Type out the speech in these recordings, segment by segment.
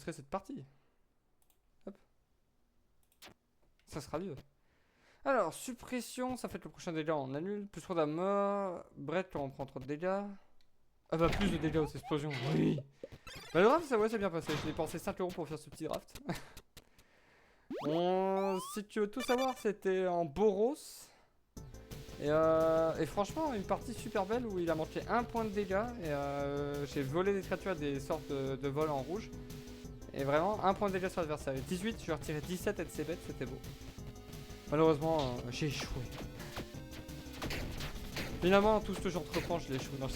enregistrer cette partie. Hop. Ça sera mieux. Alors, suppression, ça fait le prochain dégât, on annule. Plus 3 d'armor. Brett, on prend 3 de dégâts. Ah bah, plus de dégâts aux explosions, oui. Bah, le draft, ça, ouais, c'est bien passé. J'ai dépensé 5 € pour faire ce petit draft. Bon, si tu veux tout savoir, c'était en Boros. Et franchement, une partie super belle où il a manqué 1 point de dégâts. Et j'ai volé des créatures à des sortes de vol en rouge. Et vraiment, 1 point de dégâts sur l'adversaire. 18, je lui ai retiré 17 et de ses bêtes, c'était beau. Malheureusement, j'ai échoué. Finalement, tout ce que j'entreprends, je l'ai échoué. Non,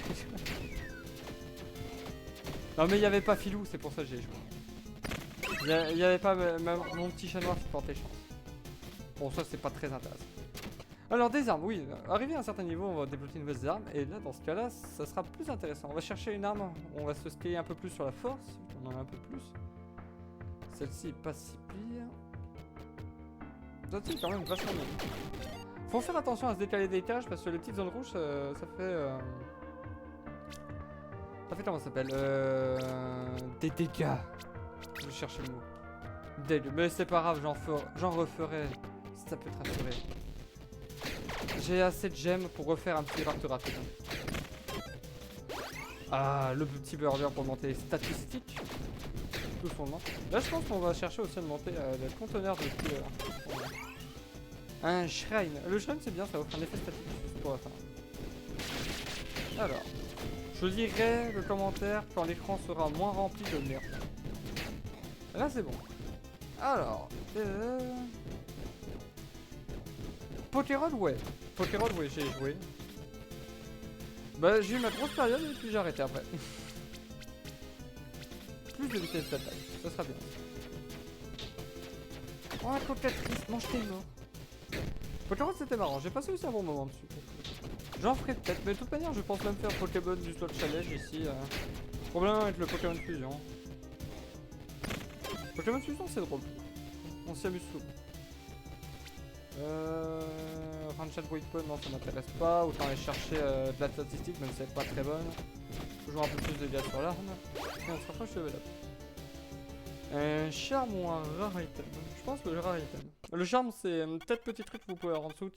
non, mais il n'y avait pas Filou, c'est pour ça que j'ai échoué. Il n'y avait pas même mon petit chat noir qui portait chance. Bon, ça, c'est pas très intéressant. Alors, des armes, oui. Arrivé à un certain niveau, on va débloquer de nouvelles armes. Et là, dans ce cas-là, ça sera plus intéressant. On va chercher une arme. On va se scaler un peu plus sur la force. On en a un peu plus. Celle-ci est pas si pire. Celle-ci est quand même vachement bien. Faut faire attention à se décaler des étages parce que les petites zones rouges, ça fait... Ça fait comment ça s'appelle des dégâts. Je cherchais le mot. Dégâts. Mais c'est pas grave, j'en referai. Si ça peut te rassurer. J'ai assez de gemmes pour refaire un petit draft rapide. Ah, le petit burger pour monter les statistiques. Tout son nom. Là, je pense qu'on va chercher aussi à monter le conteneur de tueur. Un shrine. Le shrine, c'est bien, ça offre un effet statique juste pour la fin. Alors, je lirai le commentaire quand l'écran sera moins rempli de merde. Là, c'est bon. Alors, Pokéroll, ouais. Pokéroll, ouais, j'ai joué. Bah, j'ai eu ma grosse période et puis j'ai arrêté après. Plus de vitesse d'attaque, ça sera bien. Oh, la calculatrice, mange tes morts. Pokéroll, c'était marrant, j'ai passé aussi un bon moment dessus. J'en ferai peut-être, mais de toute manière, je pense même faire Pokéball du slot challenge ici. Problème avec le Pokémon Fusion. Pokémon Fusion, c'est drôle. On s'y amuse souvent. Ranchat Waypoint, non, ça m'intéresse pas. Autant aller chercher de la statistique, même si elle est pas très bonne. Toujours un peu plus de dégâts sur l'arme. Et on se rapproche de level up. Un charme ou un rare item? Je pense le rare item. Le charme, c'est peut-être petit truc que vous pouvez avoir en dessous.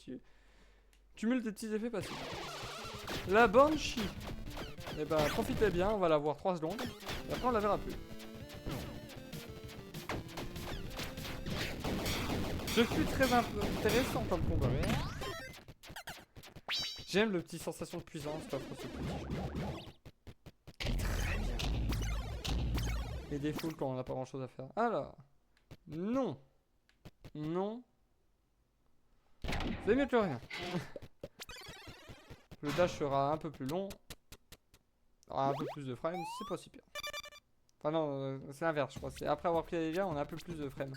Cumule des petits effets passifs. La Banshee. Et bah, profitez bien, on va la voir 3 secondes. Et après, on la verra plus. Ce fut très intéressant comme combat. J'aime le petit sensation de puissance qu'offre ce petit jeu. Très bien. Et des foules quand on n'a pas grand chose à faire. Alors. Non. Non. C'est mieux que rien. Le dash sera un peu plus long. Aura un peu plus de frames, c'est pas si pire. Enfin non, c'est l'inverse je crois. Après avoir pris les dégâts, on a un peu plus de frames.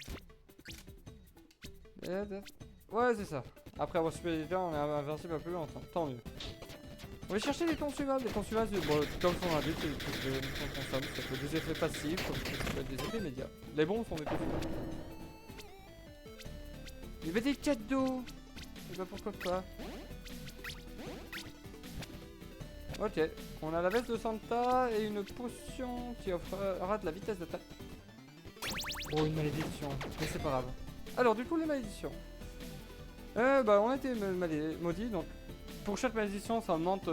Ouais, c'est ça. Après avoir super les dégâts, on est invincible un peu plus longtemps. Tant mieux. On va chercher les consommables. Les consommables, bon, comme son indique, c'est des trucs qu'on consomme. Ça peut être des effets passifs, comme ça peut être des effets immédiats. Les bons sont des effets immédiats. Il y avait des cadeaux. Et bah pourquoi pas. Ok, on a la veste de Santa et une potion qui offrira de la vitesse d'attaque. Oh, une malédiction, mais c'est pas grave. Alors, du coup, les malédictions. Bah, on a été maudits, donc pour chaque malédiction, ça augmente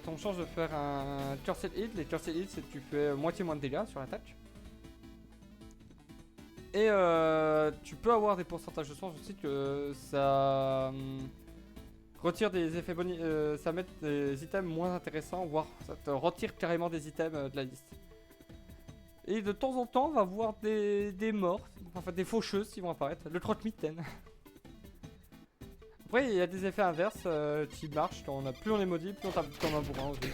ton chance de faire un Cursed Hit. Les Cursed Hit, c'est que tu fais moitié moins de dégâts sur l'attaque. Et tu peux avoir des pourcentages de chance aussi que ça retire des effets bonus, ça met des items moins intéressants, voire ça te retire carrément des items de la liste. Et de temps en temps, on va voir des morts, enfin des faucheuses qui vont apparaître, le croque-mitaine. Après, il y a des effets inverses qui marchent, quand plus on est maudit, plus on tape comme un bourrin aussi.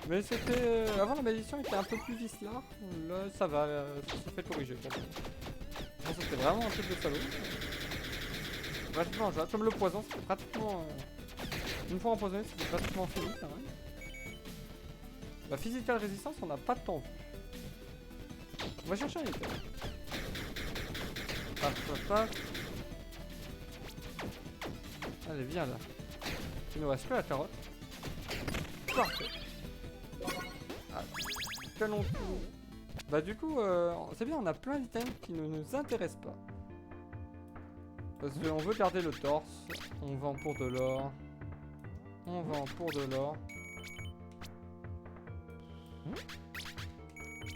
Mais c'était... avant la malédiction était un peu plus vicelard, là ça va, ça s'est fait corriger. Bon, c'était vraiment un truc de salaud. Pratiquement, comme le poison, c'était pratiquement... une fois empoisonné, c'était pratiquement fini quand même. La physical résistance, on n'a pas de temps vu. On va chercher un item. Paf. Allez, viens là. Il nous reste que la carotte. Parfait. Ah, canon tout. Bah du coup, c'est bien, on a plein d'items qui ne nous intéressent pas. Parce qu'on veut garder le torse. On vend pour de l'or. On vend pour de l'or.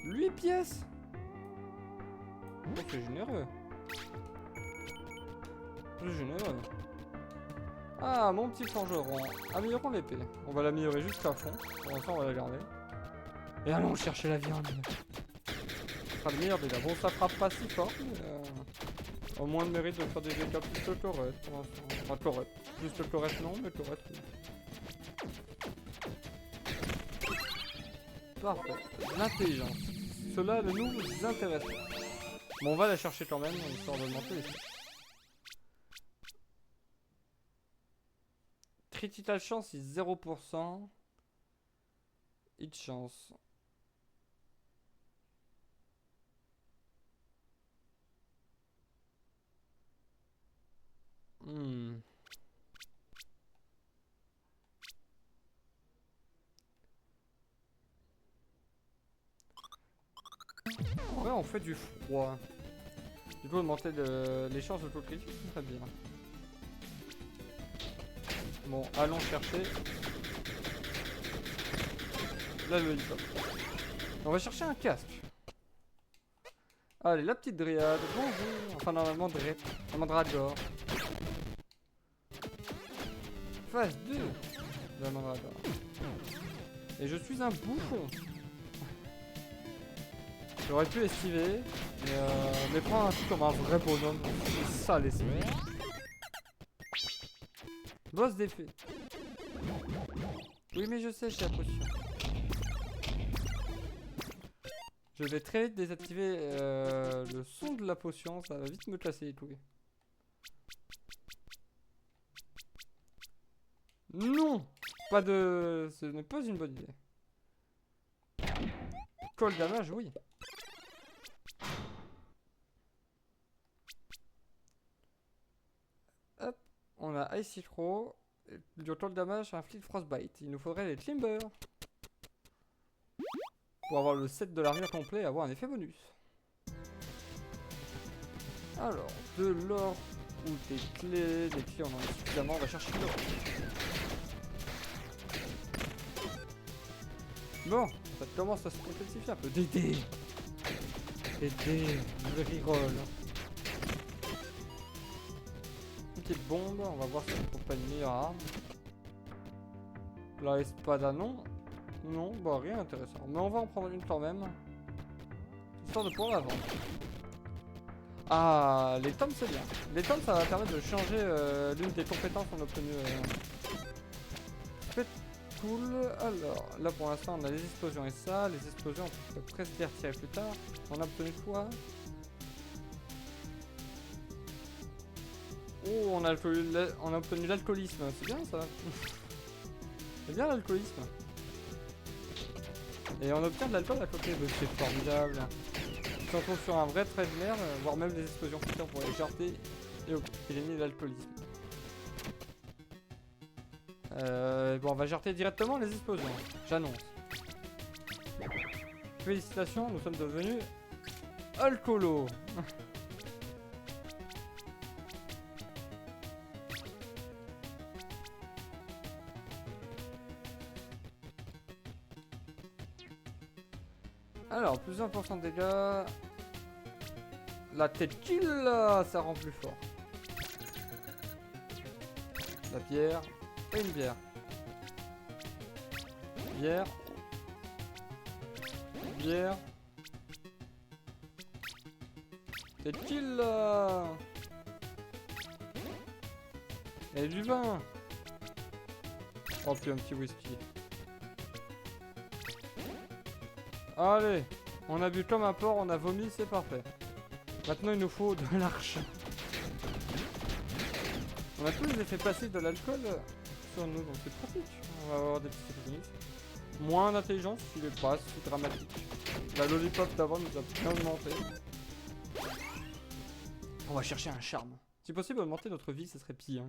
8 pièces. Oh, c'est généreux. C'est généreux. Ah, mon petit forgeron. Améliorons l'épée. On va l'améliorer jusqu'à fond. Pour l'instant, on va la garder. Et allons chercher la viande. Ça sera le meilleur déjà. Bon, ça frappe pas si fort, mais au moins le mérite de faire des dégâts plus que corrects pour l'instant. Enfin, correct. Plus que correct, non, mais correct, oui. Parfait. L'intelligence. Cela ne nous intéresse pas. Bon, on va la chercher quand même, histoire d'augmenter les... Critical chance is 0%. Hit chance. Ouais, on fait du froid. Du coup, augmenter les chances d'autocritique, c'est très bien. Bon, allons chercher. Là, le hélicoptère. On va chercher un casque. Allez, la petite dryade. Bonjour. Enfin, normalement, Mandragore. Phase 2 de la Mandragore. Et je suis un bouffon. J'aurais pu esquiver, mais prendre un truc comme un vrai bonhomme, c'est ça l'esquiver. Boss d'effet. Oui, mais je sais, j'ai la potion. Je vais très vite désactiver le son de la potion, ça va vite me casser les couilles. Non, pas de... Ce n'est pas une bonne idée. Cold damage, oui. Hop, on a Icy Crow. Du cold damage, un fleet frostbite. Il nous faudrait les Timber. Pour avoir le set de l'armure complet et avoir un effet bonus. Alors, de l'or ou des clés. Des clés, on en a suffisamment, on va chercher de l'or. Bon, ça commence à se complexifier un peu. Des dés. Des dés, je reroll. Une petite bombe, on va voir si on trouve pas une meilleure arme. La espada, non. Non, bah rien d'intéressant. Mais on va en prendre une quand même. Histoire de pouvoir la vendre. Ah, les tomes c'est bien. Les tomes ça va permettre de changer l'une des compétences qu'on a obtenues. Très cool. Alors, là pour l'instant on a les explosions et ça. Les explosions on peut presque les retirer plus tard. On a obtenu quoi? Oh, on a obtenu l'alcoolisme. C'est bien ça. C'est bien l'alcoolisme. Et on obtient de l'alcool à côté, c'est formidable. Si on tombe sur un vrai trait de mer, voire même des explosions futures pour les jarter et éliminer l'alcoolisme. Bon, on va jarter directement les explosions, j'annonce. Félicitations, nous sommes devenus alcoolos. Alors, plus 1% de dégâts. La tête kill, ça rend plus fort. La bière et une bière. Bière. Bière. Tête kill. Et du vin. Oh, puis un petit whisky. Allez, on a bu comme un porc, on a vomi, c'est parfait. Maintenant il nous faut de l'argent. On a tous les effets passifs de l'alcool sur nous, donc c'est pratique. On va avoir des petits bonus. Moins d'intelligence, il est pas si dramatique. La lollipop d'avant nous a bien augmenté. On va chercher un charme. Si possible, augmenter notre vie, ce serait pire.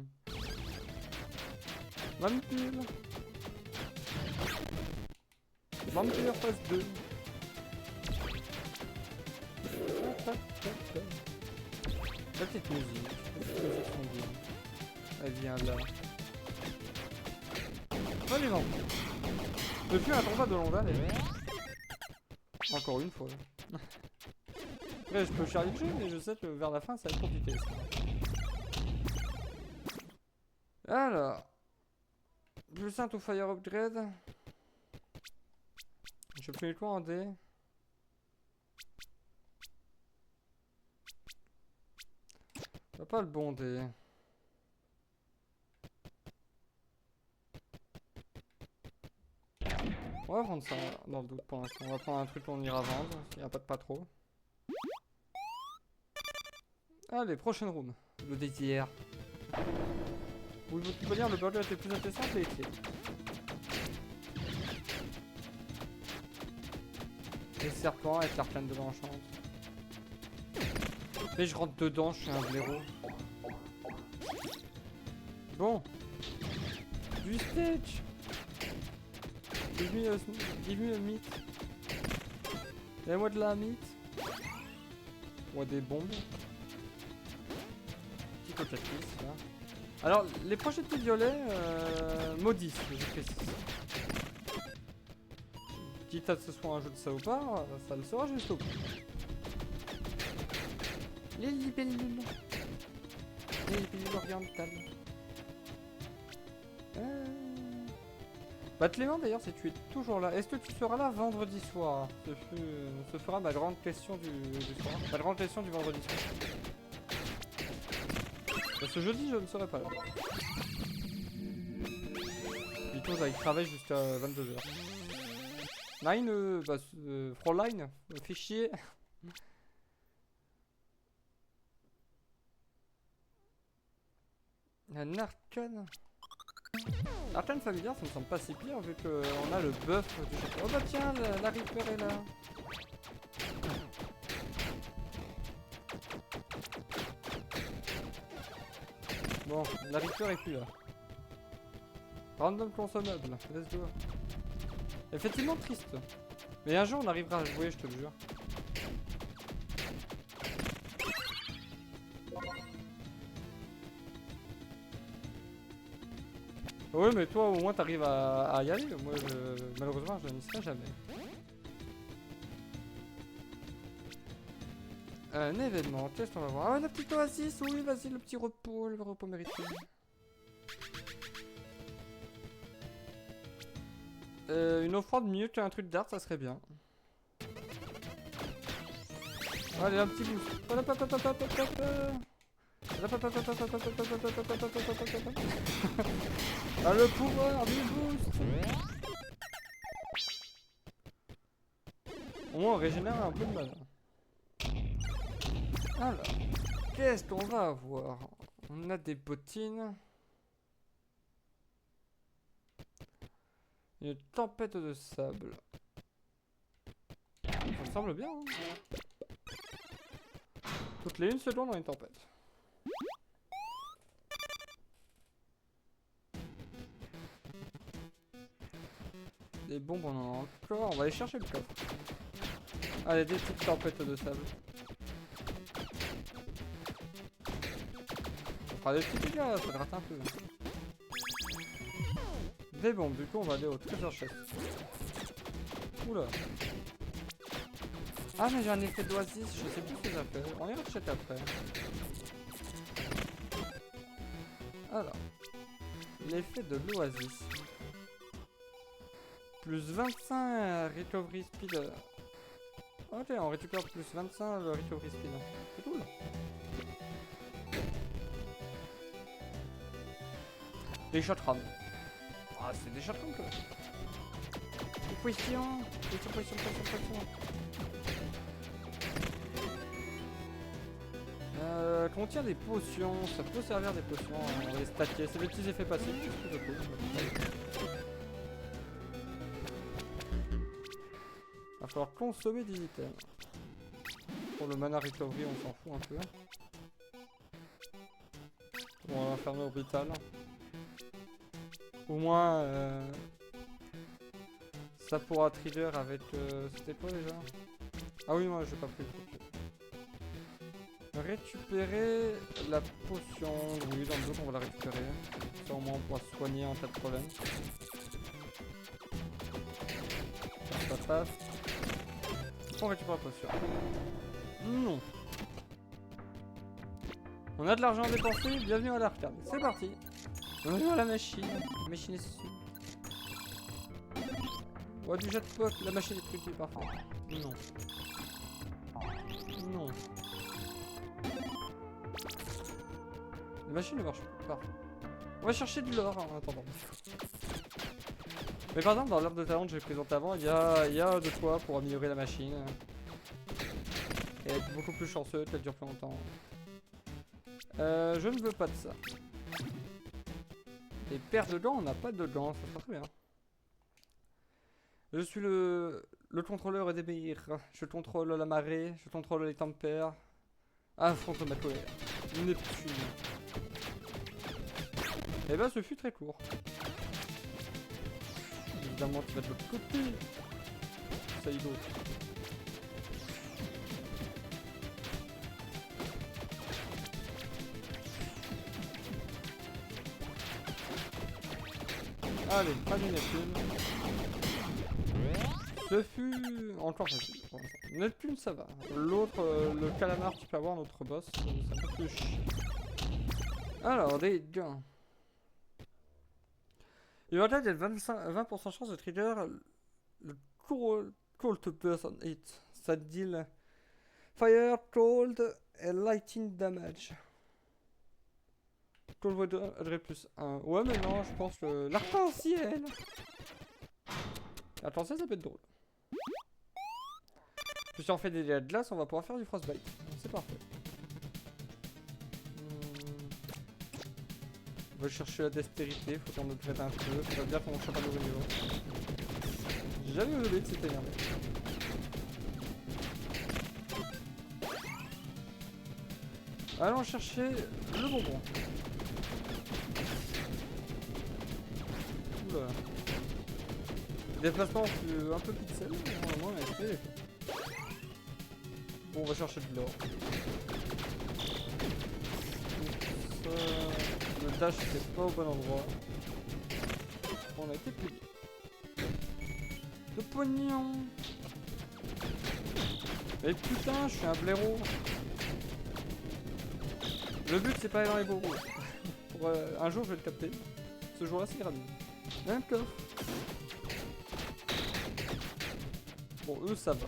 Vampire. Vampire phase 2. La petite musique. La petite musique sont bien. Elle vient là. Oh les gens. Depuis un combat de Londres, encore une fois. Après, je peux challenger, mais je sais que vers la fin, ça va être compliqué. Alors. Plus un to fire upgrade. Je fais quoi en D? Pas le bon dé. On va prendre ça dans le doute pour l'instant. On va prendre un truc qu'on ira vendre. Il n'y a pas trop. Allez, prochaine room. Le désir. Oui, tu peux dire le burger était plus intéressant que les clés. Les serpents avec l'arcane de l'enchante. Mais je rentre dedans, je suis un blaireau. Bon. Du stage. Give me a meat. Donne-moi de la meat. Ou des bombes. Petit cocatrice là. Alors, les projectiles violets maudissent, je précise. Quitte à ce que ce soit un jeu de ça ou pas, ça le sera juste au bout. Les libellules. Les libellules orientales. Bah Clément d'ailleurs, si tu es toujours là, est-ce que tu seras là vendredi soir? Ce fera ma grande question du soir. Ma grande question du vendredi soir. Bah, ce jeudi, je ne serai pas là. Plutôt, il travaille jusqu'à 22h. Line, Fräulein, fichier. Un arcane. Arcane familière, ça me semble pas si pire vu qu'on a le buff du château. Oh bah tiens, la Reaper est là. Bon, la Reaper est plus là. Random consommable, let's go. Effectivement triste. Mais un jour on arrivera à jouer, je te le jure. Oui, mais toi au moins t'arrives à y aller. Moi, malheureusement, je n'y serai jamais. Un événement, qu'est-ce qu'on va voir? Ah, la petite oasis, oui, vas-y, le petit repos, le repos mérité. Une offrande mieux qu'un truc d'art, ça serait bien. Allez, un petit boost. Ah, le pouvoir du boost. Au moins on régénère un peu de mana. Alors, qu'est-ce qu'on va avoir? On a des bottines. Une tempête de sable. Ça me semble bien, hein. Toutes les 1 seconde on a une tempête. Des bombes on en a encore. On va aller chercher le coffre. Allez, des petites tempêtes de sable. Ça fera des petits dégâts, ça gratte un peu. Des bombes, du coup on va aller au trésor chest. Oula. Ah mais j'ai un effet d'oasis, je sais plus ce que ça fait. On y rachète après. Alors. L'effet de l'oasis. Plus 25 recovery speed. Ok, on récupère plus 25 le recovery speed. C'est cool. Des shotguns. Ah, c'est des shotguns quoi. Pression. Contient des potions, ça peut servir des potions, on va les stacker, c'est des petits effets passifs, c'est plutôt cool. Va falloir consommer des items. Pour le mana recovery, on s'en fout un peu. Bon, l'inferno orbital. Au moins, ça pourra trigger avec. C'était quoi déjà? Ah oui, moi j'ai pas pris le truc. Récupérer la potion. Oui, dans le doute, on va la récupérer. Ça, au moins, on pourra se soigner en cas de problème. Ça passe. On récupère la potion. Non. On a de l'argent à dépenser, bienvenue à l'arcade. C'est parti. On est à la machine. La machine est dessus. Ouais, du jetpack, la machine est truquée, parfait. Non. Non. La machine ne marche pas. Parfait. On va chercher de l'or en attendant. Mais par exemple, dans l'arbre de talent que j'ai présenté avant, il y a de quoi pour améliorer la machine. Et être beaucoup plus chanceux, qu'elle dure plus longtemps. Je ne veux pas de ça. Et paires de gants, on n'a pas de gants, ça sera très bien. Je suis le contrôleur des mers. Je contrôle la marée, je contrôle les tempères. Affronte ma colère. Neptune. Et ben ce fut très court. Évidemment tu vas de l'autre côté. Ça y go. Allez, pas de Neptune. Ce fut encore facile. Neptune ça va. L'autre, le calamar tu peux avoir notre boss. Ça me fait chier. Alors, des gains. Il y aura peut-être 20% chance de trigger le cold person hit. Ça deal fire, cold et lightning damage. Cold voidrait plus 1. Ouais mais non, je pense que l'arc-en-ciel. L'arc-en-ciel ça peut être drôle. Si on fait des dégâts de glace, on va pouvoir faire du frostbite. C'est parfait. On va chercher la dextérité, faut qu'on upgrade un peu. Ça veut dire qu'on chope un nouveau niveau. J'ai jamais osé de s'être énervé. Allons chercher le bonbon. Oula. Déplacement un peu pixel, normalement on a fait. Bon, on va chercher de l'or. Le dash c'est pas au bon endroit. On a été plié. Le pognon. Mais putain, je suis un blaireau. Le but c'est pas aller dans les bourreaux. Pour, un jour je vais le capter. Ce jour-là c'est grave. Un coffre. Bon, eux ça va.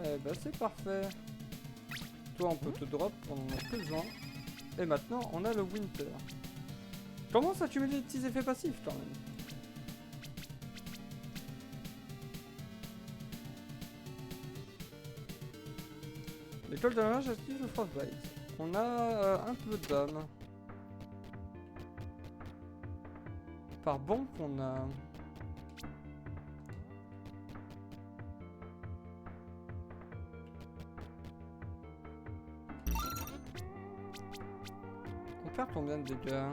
Eh ben c'est parfait. Toi on peut te drop, on en a plus besoin. Et maintenant on a le winter. Comment ça tu mets des petits effets passifs quand même? L'école de la mage active le frostbite. On a un peu d'âme. Par bon qu'on a... On perd combien de dégâts?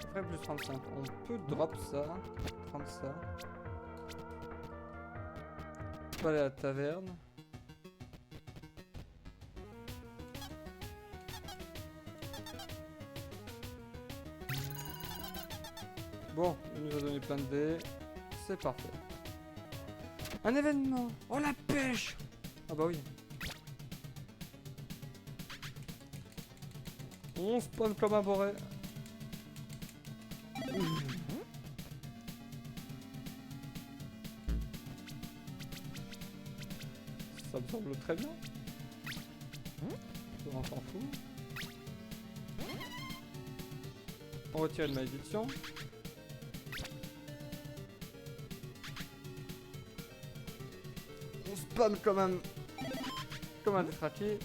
Ça ferait plus 35. On peut drop ça. Prendre ça. On va aller à la taverne. Bon, il nous a donné plein de dés. C'est parfait. Un événement. Oh la pêche. Ah bah oui. On spawn comme un boré. Ça me semble très bien. On s'en fout. On retire une malédiction. On spam comme un détraqué.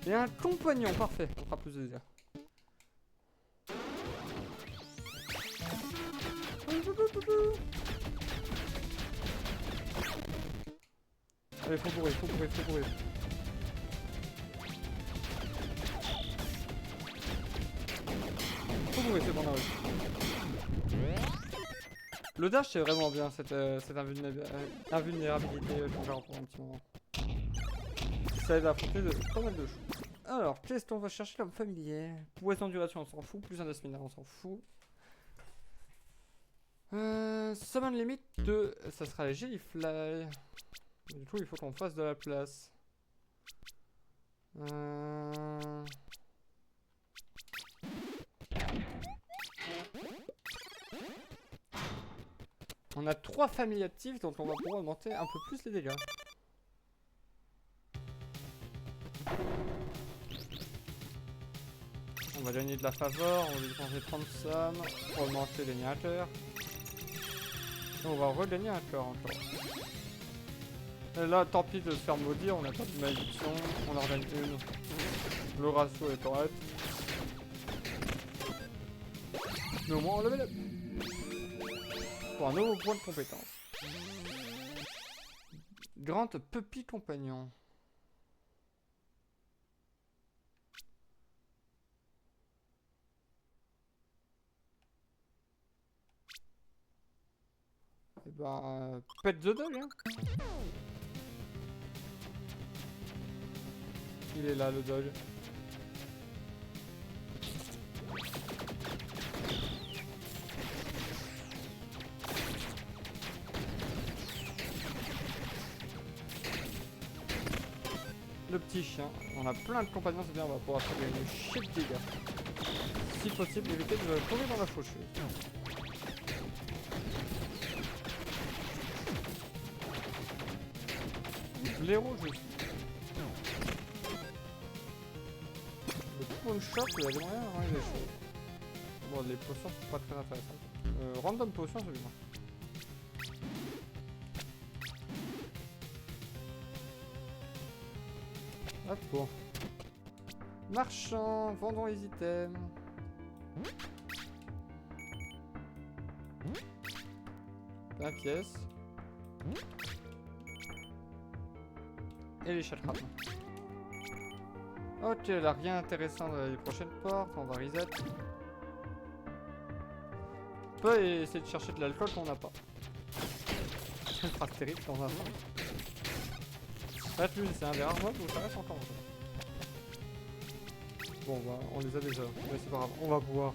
Et un compagnon, parfait, on fera plus de dégâts. Allez, faut bourrer. et c'est bon, on a réussi. Le dash c'est vraiment bien cette invulnérabilité qu'on verra pour un petit moment. Ça aide à affronter pas mal de choses. Alors, qu'est-ce qu'on va chercher comme familier? Poison duration, on s'en fout. Plus un de stamina, on s'en fout. Summon limite 2, ça sera les Jellyfly. Du coup, il faut qu'on fasse de la place. On a 3 familles actives, donc on va pouvoir augmenter un peu plus les dégâts. On va gagner de la faveur, on va dépenser 30 sommes pour augmenter les cœurs. Et on va regagner un cœur encore. Et là, tant pis de se faire maudire, on n'a pas de malédiction, on en regagne une. Le ratio est correct. Mais au moins on level up. Pour un nouveau point de compétence. Grand Puppy Compagnon. Et bah, pet the dog, hein. Il est là, le dog. Le petit chien, on a plein de compagnons, c'est bien, on va pouvoir faire une shit de dégâts. Si possible, éviter de tomber dans la faucheuse. Blaireau, je suis. Le pawn shop, il y a des moyens, hein, il est chaud. Bon, les potions sont pas très intéressantes. Random potion, c'est bien. Hop, bon. Marchand, vendons les items. La pièce. Et les chakrams. Ok, là rien d'intéressant dans les prochaines portes, on va reset. On peut essayer de chercher de l'alcool qu'on n'a pas. Ça sera terrible dans un sens. Lui, c'est un des rares mobs où ça reste encore. Bon, bah, on les a déjà, mais c'est pas grave, on va pouvoir.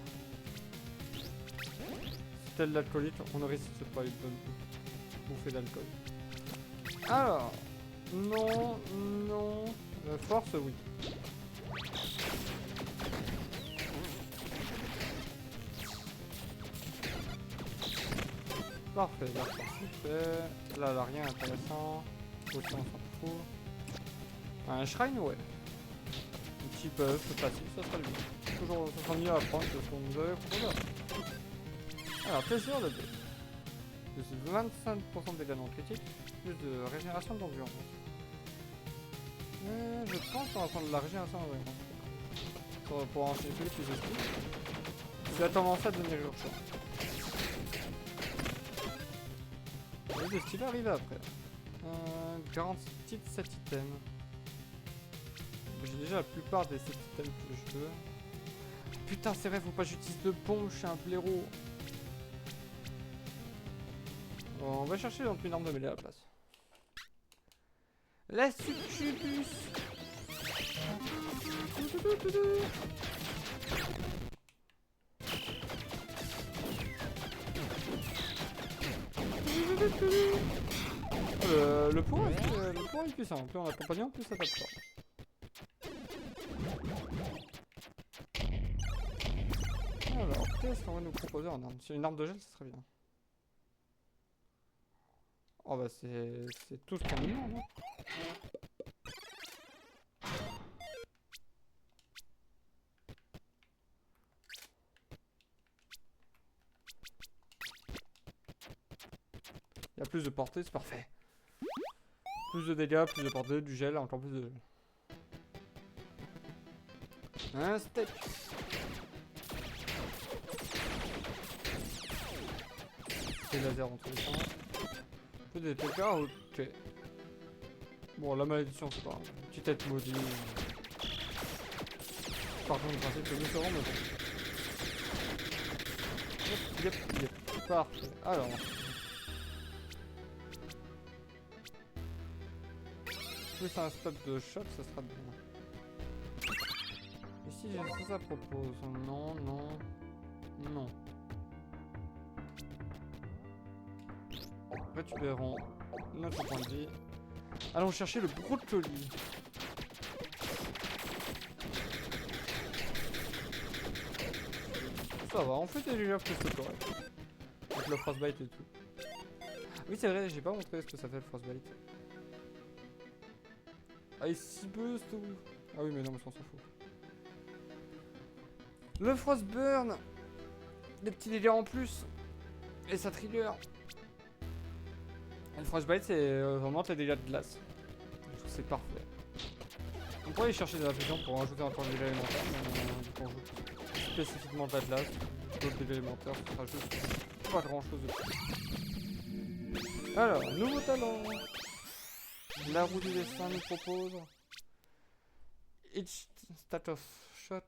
Si tel l'alcoolique, on ne risque pas de bouffer d'alcool. Alors, non, non, force, oui. Parfait, là, parfait. Là, rien d'intéressant. Aussi, on s'en fout. Un shrine, ouais. Un petit buff facile, ça sera bien. Toujours, ça sera mieux à prendre que ce qu'on nous avait proposé. Alors, plaisir de buff. Plus 25% de dégâts non critiques, plus de régénération d'endurance. Je pense qu'on va prendre de la régénération d'endurance. Pour enchaîner plus les esprits. Je vais tendance à devenir urgent. Le style arrive après. Garantie de 7 items. J'ai déjà la plupart des 7 items que je veux. Putain, c'est vrai, faut pas que j'utilise de bombe, je suis un blaireau. Bon, on va chercher donc une arme de mêlée à la place. La succubus. Le point est puissant, plus on a compagnon, plus ça tape fort. Alors, qu'est-ce qu'on va nous proposer en arme? Une arme de gel, ça serait bien. Oh bah c'est tout ce qu'on nous demande. Il y a plus de portée, c'est parfait. Plus de dégâts, plus de portée, du gel, encore plus de gel. Un steak. Des lasers en tous les sens. Un peu des PK, ok. Bon, la malédiction, c'est pas grave. Petite tête maudite. Par contre, le principe, c'est mieux se rendre, mais bon. Yep. Parfait. Alors. Plus un stop de choc, ça sera bien. Ici, j'ai ça propose. Non. Récupérons notre point de vie. Allons chercher le brocoli. Ça va, on fait des dégâts plus corrects. Avec le frostbite et tout. Oui, c'est vrai, j'ai pas montré ce que ça fait le frostbite. Icy Boost ou... Ah oui, mais non, mais ça, on s'en fout. Le Frostburn. Des petits dégâts en plus. Et ça trigger. Le Frostbite, c'est vraiment tes dégâts de glace. Je trouve que c'est parfait. On pourrait aller chercher des infusions pour rajouter encore des dégâts élémentaires, mais du coup, on joue spécifiquement de la glace. D'autres dégâts élémentaires, ce sera juste pas grand chose de plus. Alors, nouveau talent. La roue du destin nous propose each status shot.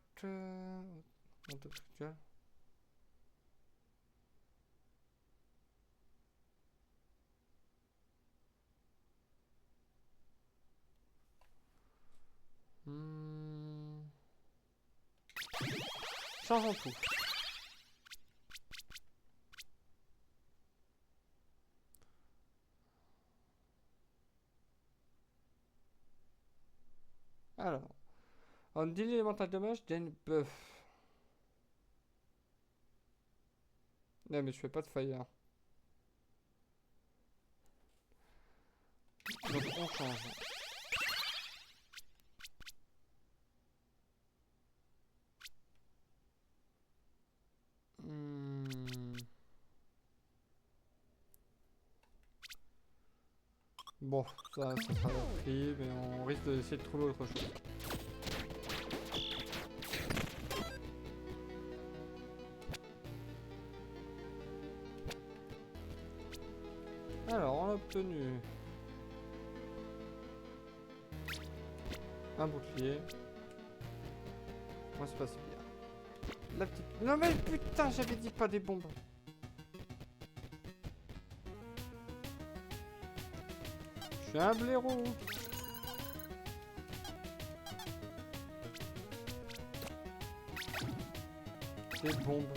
Changeons tout. Alors, on dit l'élémental dommage, gagne buff. Non mais je fais pas de fire. Donc on change. Bon, ça sera pris, mais on risque d'essayer de trouver autre chose. Alors, on a obtenu un bouclier. Moi, c'est pas si bien. La petite... Non mais putain, j'avais dit pas des bombes. Je suis un blaireau. Des bombes.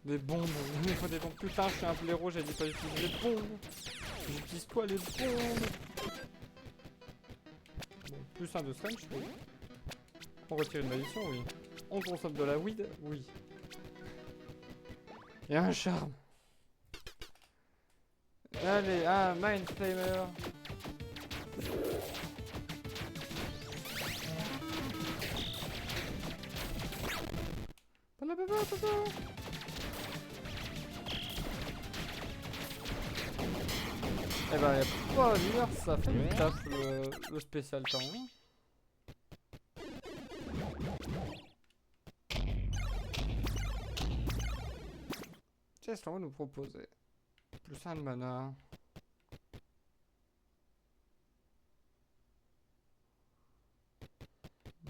Des bombes, il me faut des bombes. Putain, je suis un blaireau, j'ai dit pas utiliser les bombes. J'utilise quoi les bombes? Bon, plus un de strength, oui. On retire une malédiction, oui. On consomme de la weed, oui. Et un charme. Allez, un Mind Flamer. Eh ben, y'a pas à dire, ça fait du taf le spécial temps. Qu'est-ce qu'on va nous proposer? Plus un de mana.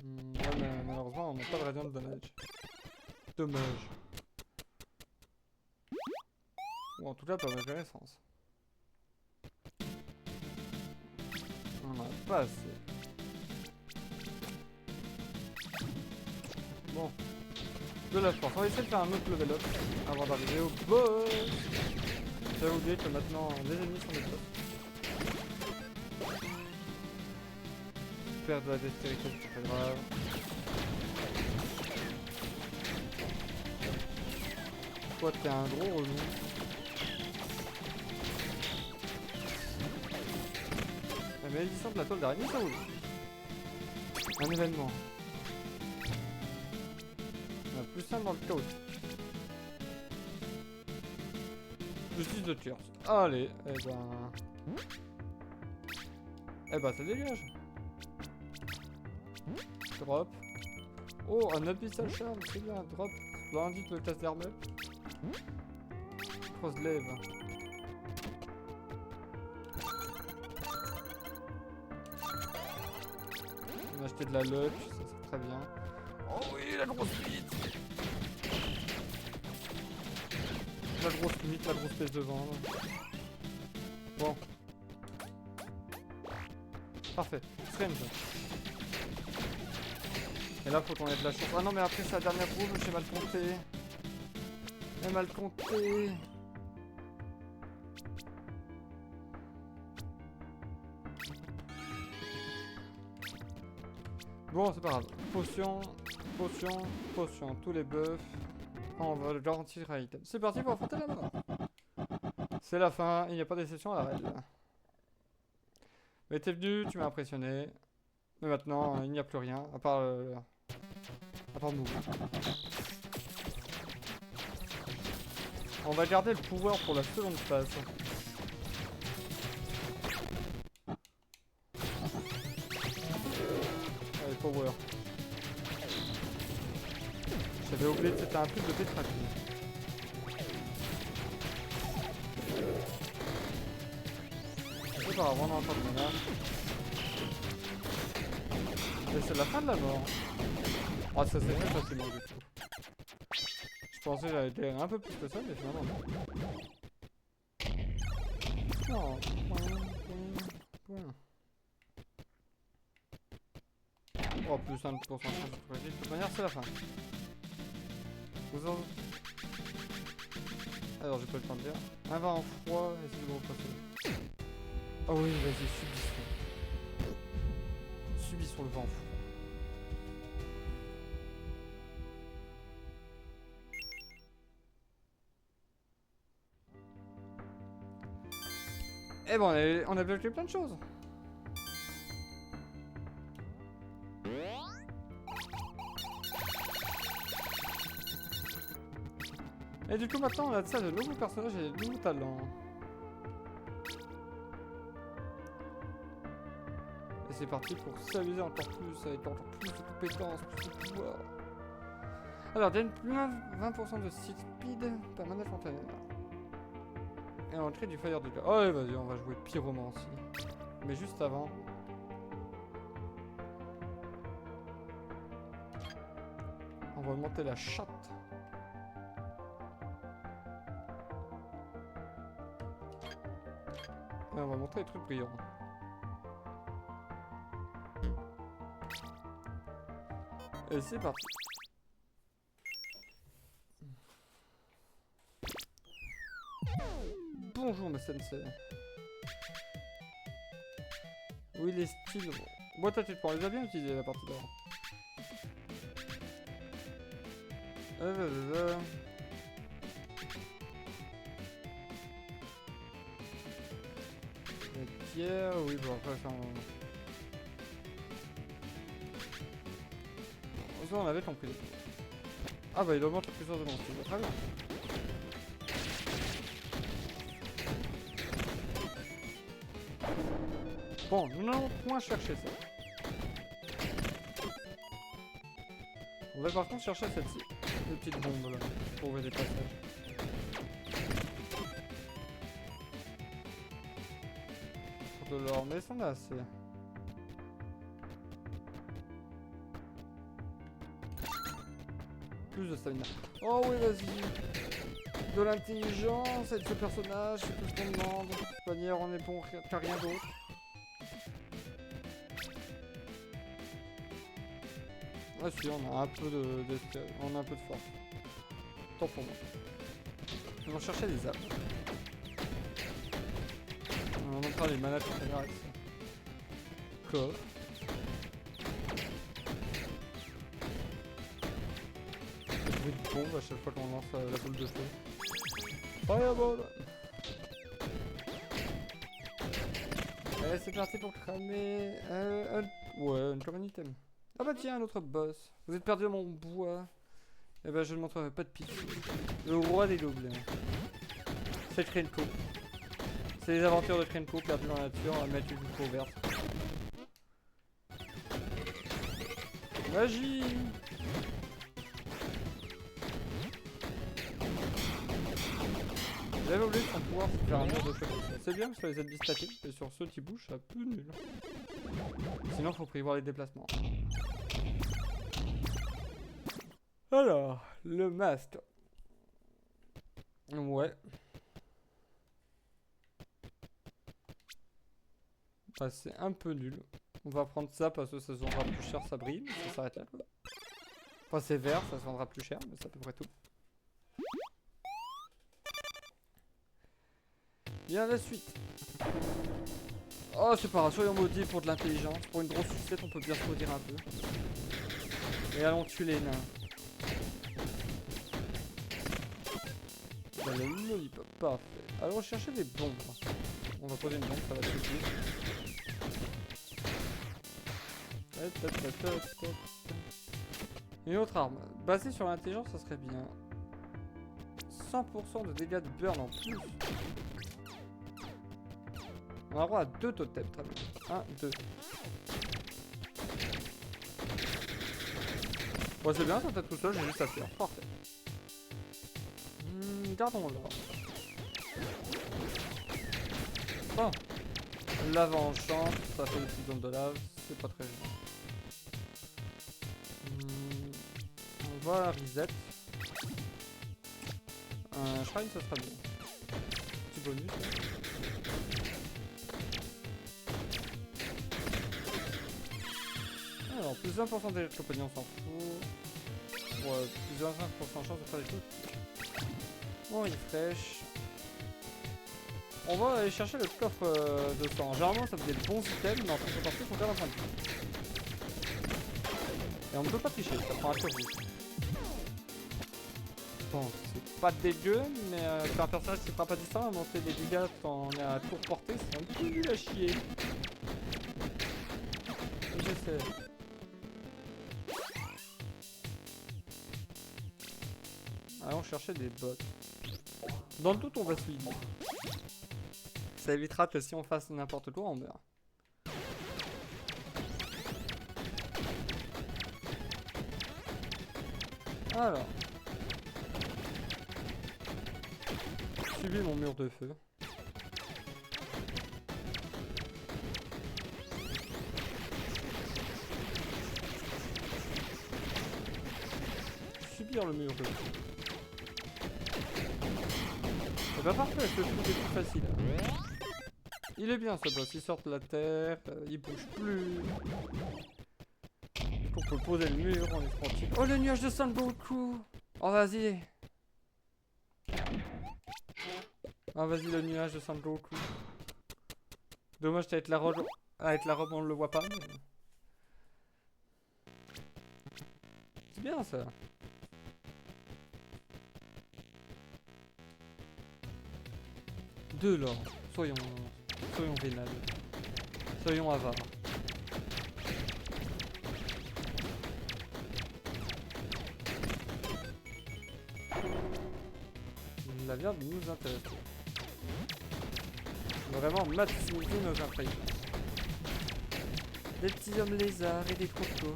Ouais, mais malheureusement, on n'a pas de radiant de damage. Dommage. Ou en tout cas, pas ma connaissance. On en a pas assez. Bon. De la force. On va essayer de faire un autre level up avant d'arriver au boss. J'avais oublié que maintenant les ennemis sont des boss. Perdre de la dextérité, c'est pas grave. Toi, t'es un gros relou. La malédiction de la toile d'araignée, ça roule. Un événement. On a plus 1 dans le chaos. Plus 10 de tir. Allez, eh ben ça dégage. Drop. Oh, un abyssal charme, c'est bien. Drop. Bah, indique le casse d'armure. Cross lève. On a acheté de la luck, ça c'est très bien. Oh oui, la grosse limite. La grosse limite, la grosse pièce de vin. Bon. Parfait. Strange. Et là, faut qu'on ait de la chance. Ah non, mais après, c'est la dernière roue, j'ai mal compté. J'ai mal compté. Bon, c'est pas grave. Potion, potion, potion. Tous les buffs. On va garantir item. C'est parti pour affronter la mort. C'est la fin, il n'y a pas d'exception à la règle. Mais t'es venu, tu m'as impressionné. Mais maintenant, il n'y a plus rien, à part nous. On va garder le pouvoir pour la seconde phase. Allez, power. J'avais oublié que c'était un truc de pétracule. C'est pas grave, on a encore de mana. Et c'est la fin de la mort. Ah, ça s'est fait facilement du coup. Je pensais que j'allais galérer un peu plus que ça, mais finalement non. Non. Oh, plus 5% de chance de de toute manière, c'est la fin. Vous en... Alors, j'ai pas le temps de dire. Un vin en froid, essayez de repasser. Oh oui, vas-y, subissons. Subissons le vent froid. Eh ben, on a bloqué plein de choses. Et du coup, maintenant, on a de ça, de nouveaux personnages et de nouveaux talents. Et c'est parti pour s'amuser encore plus, avec encore plus de compétences, plus de pouvoir. Alors, gagne plus 20% de speed, permanent fontaine. Et entrée du fire du gars. Oh, allez, vas-y, on va jouer pyromancie. Mais juste avant. On va monter la chatte. Et on va montrer les trucs brillants. Et c'est parti. Bonjour ma sensei. Oui les styles. Moi t'inquiète pas, on les a bien utilisés la partie d'avant. La pierre, oui bon après ça on avait compris. Ah bah il augmente la puissance de mon style, très bien. Bon, nous n'allons point chercher ça. On va par contre chercher celle-ci. Les petites bombes là, pour ouvrir des passages. Pour de l'or, mais ça en a assez. Plus de stamina. Oh oui, vas-y. De l'intelligence et de ce personnage, c'est tout ce qu'on demande. De toute manière, on est bon qu'à rien d'autre. Ah si, on a un peu on a un peu de force. Tant pour moi. On va chercher des âmes. On va montrer les manettes en général. Coffre. Bruit de bombe à chaque fois qu'on lance la boule de feu. Fireball. Allez, c'est parti pour cramer ouais, encore un item. Ah bah tiens, un autre boss. Vous êtes perdu dans mon bois. Eh ben je ne montrerai pas de pitié. Le roi des gobelins. C'est Krenko. C'est les aventures de Krenko perdues dans la nature à mettre une peau verte. Magie. J'avais oublié son pouvoir, c'est faire un mur de feu comme ça. C'est bien sur les ennemis statiques, et sur ceux qui bougent, c'est un peu nul. Sinon, faut prévoir les déplacements. Alors, le master. Ouais. Bah, c'est un peu nul. On va prendre ça parce que ça se vendra plus cher, ça brille, mais ça s'arrête là quoi. Enfin c'est vert, ça se vendra plus cher, mais c'est à peu près tout. Bien la suite. Oh c'est pas grave, soyons maudits pour de l'intelligence. Pour une grosse sucette on peut bien se maudire un peu. Et allons tuer les nains. Bah, le lollipop, parfait. Allons chercher des bombes. On va poser une bombe, ça va suffire. Une autre arme. Basée sur l'intelligence, ça serait bien. 100% de dégâts de burn en plus. On a droit à 2 totems, très bien. 1, 2. Bon, c'est bien, ça tête tout seul, j'ai juste à faire. Parfait. Gardons-le. Bon. Lave enchante, ça fait des petites zones de lave, c'est pas très gênant. On va à reset. Un shrine, ça sera bien. Petit bonus. Alors, plus 20% des compagnies, on s'en fout. Ouais, plus de 25% de chance de faire des trucs. On refresh. On va aller chercher le coffre de sang. Généralement, ça fait des bons items, mais en contrepartie, on garde un peu. Et on ne peut pas tricher, ça prend un peu rouge. Bon, c'est pas dégueu, mais c'est un personnage qui fera pas du sang à monter des dégâts quand on est à tour portée, c'est un peu nul à chier. J'essaie. Allons chercher des bots. Dans le doute, on va se vider. Ça évitera que si on fasse n'importe quoi, on meurt. Alors. Subis mon mur de feu. Subir le mur de feu. C'est pas parfait, ce truc est plus facile. Il est bien ce boss, il sort de la terre, il bouge plus. On peut poser le mur, on est tranquille. Oh le nuage de Sangoku. Oh vas-y. Oh vas-y le nuage de Sangoku. Dommage qu'avec la robe, on le voit pas. Mais... c'est bien ça. De l'or. Soyons vénales. Soyons avares. La viande nous intéresse. Vraiment maximiser nos imprimes. Des petits hommes lézards et des crocos.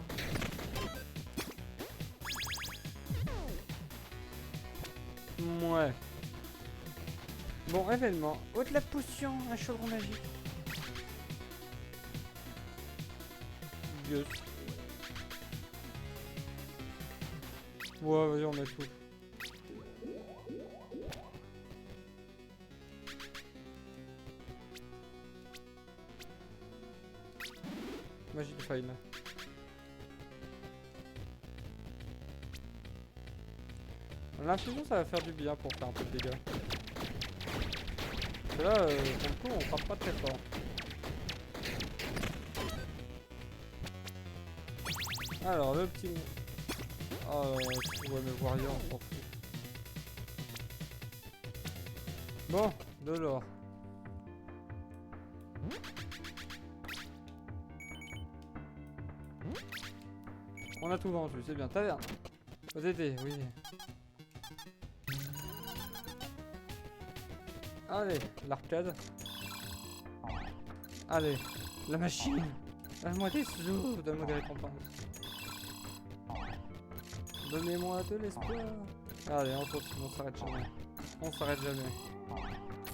Ouais. Bon, événement. Au-delà de potion, un chaudron magique. Yes. Ouais, vas-y, on met tout. Magie de faille. L'infusion, ça va faire du bien pour faire un peu de dégâts. Parce que là, pour le coup, on frappe pas très fort. Alors, le petit... oh, ouais, mais Warrior, on s'en fout. Bon, de l'or. On a tout vendu, c'est bien. Taverne. ODD, oui. Allez, l'arcade. Allez, la machine. Donne-moi des sous, donne-moi des récompenses. Donnez-moi de l'espoir. Allez, on continue, on s'arrête jamais. On s'arrête jamais.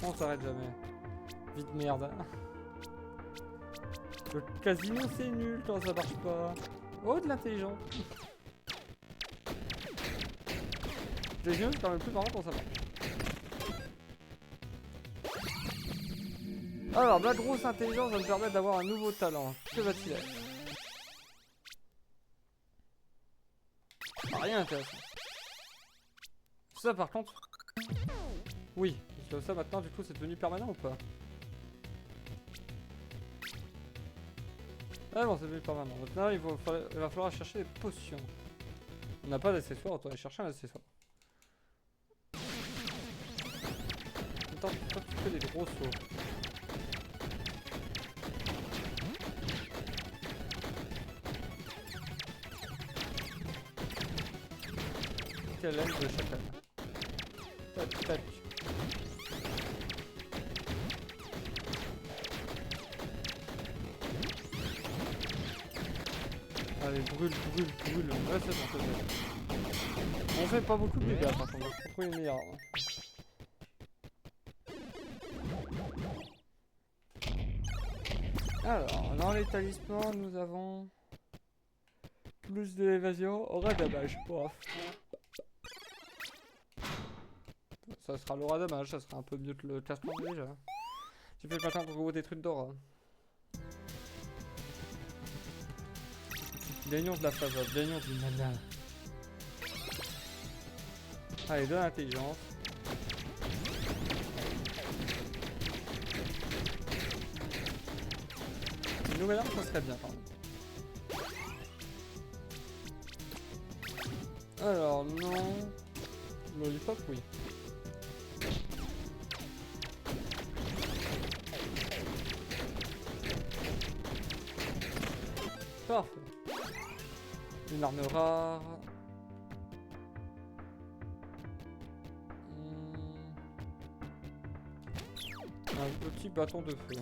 On s'arrête jamais. Vite merde. Le casino c'est nul quand ça marche pas. Oh, de l'intelligence. Les yeux, c'est quand même plus marrant pour savoir. Alors, ma grosse intelligence va me permettre d'avoir un nouveau talent. Que va-t-il être? Ah, rien d'intéressant. Ça, par contre... Oui, parce que ça maintenant, du coup, c'est devenu permanent ou pas? Ah bon, c'est devenu permanent. Maintenant, il va falloir chercher des potions. On n'a pas d'accessoires, autant aller chercher un accessoire. Attends, toi, tu fais des gros sauts. Quelle laine de chacal. Tac, tac. Allez, brûle. Ouais, c'est bon, c'est bon. On fait pas beaucoup de dégâts par contre. Pourquoi il est meilleur? Alors, dans les talismans, nous avons plus de l'évasion, aura damage. Bref. Ça sera l'aura damage, ça sera un peu mieux que le classement déjà. Tu fais le matin pour gros des trucs d'or. Gagnons de la faveur, gagnons du mana. Allez, de l'intelligence. Une nouvelle arme, ça serait bien, pardon. Alors, non. Lollipop, oui. Parfait. Une arme rare. Un petit bâton de feu.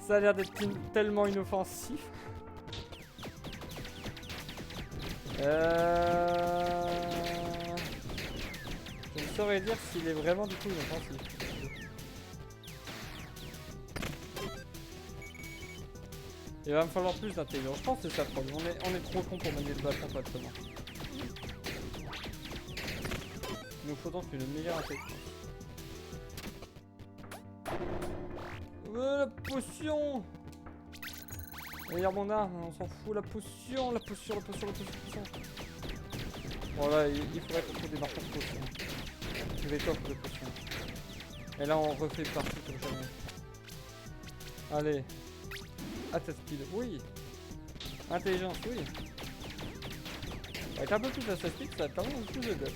Ça a l'air d'être tellement inoffensif. Je ne saurais dire s'il est vraiment du coup inoffensif. Il va me falloir plus d'intelligence. Je pense que c'est ça le problème. On est trop con pour manier le bâton correctement. Il nous faut donc une meilleure intelligence. La potion! Regarde mon arme, on s'en fout. La potion. Bon là, il faudrait qu'on trouve des marqueurs de potion. Des coffres de potion. Et là, on refait partout comme jamais. Allez. Attack speed, oui. Intelligence, oui. Avec un peu plus d'attack speed, ça va quand même plus de dégâts.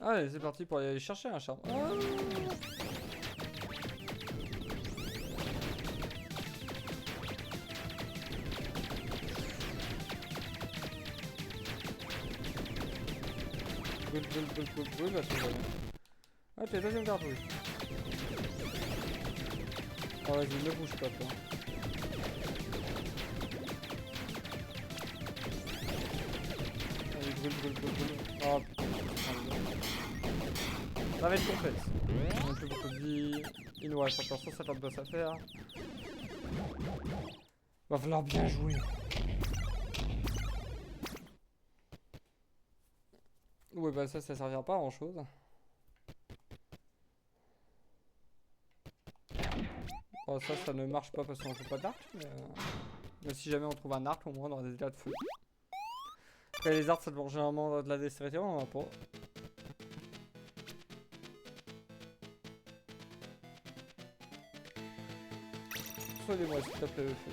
Allez, c'est parti pour aller chercher un charme. Brûle, là, c'est bon. Ah, t'es deuxième cartouche. Oh, vas-y, ne bouge pas, toi. Allez, brûle. Oh, putain. Ça va être complexe. On a plus beaucoup de vie. Il nous reste encore 150 boss à faire. Va falloir bien jouer. Ouais, bah ça servira pas à grand chose. Bon, ça ne marche pas parce qu'on trouve pas d'arc. Mais si jamais on trouve un arc, au moins on aura des dégâts de feu. Après, les arcs, ça demande généralement de la dextérité, on en a pas. Soignez-moi s'il te plaît, le feu.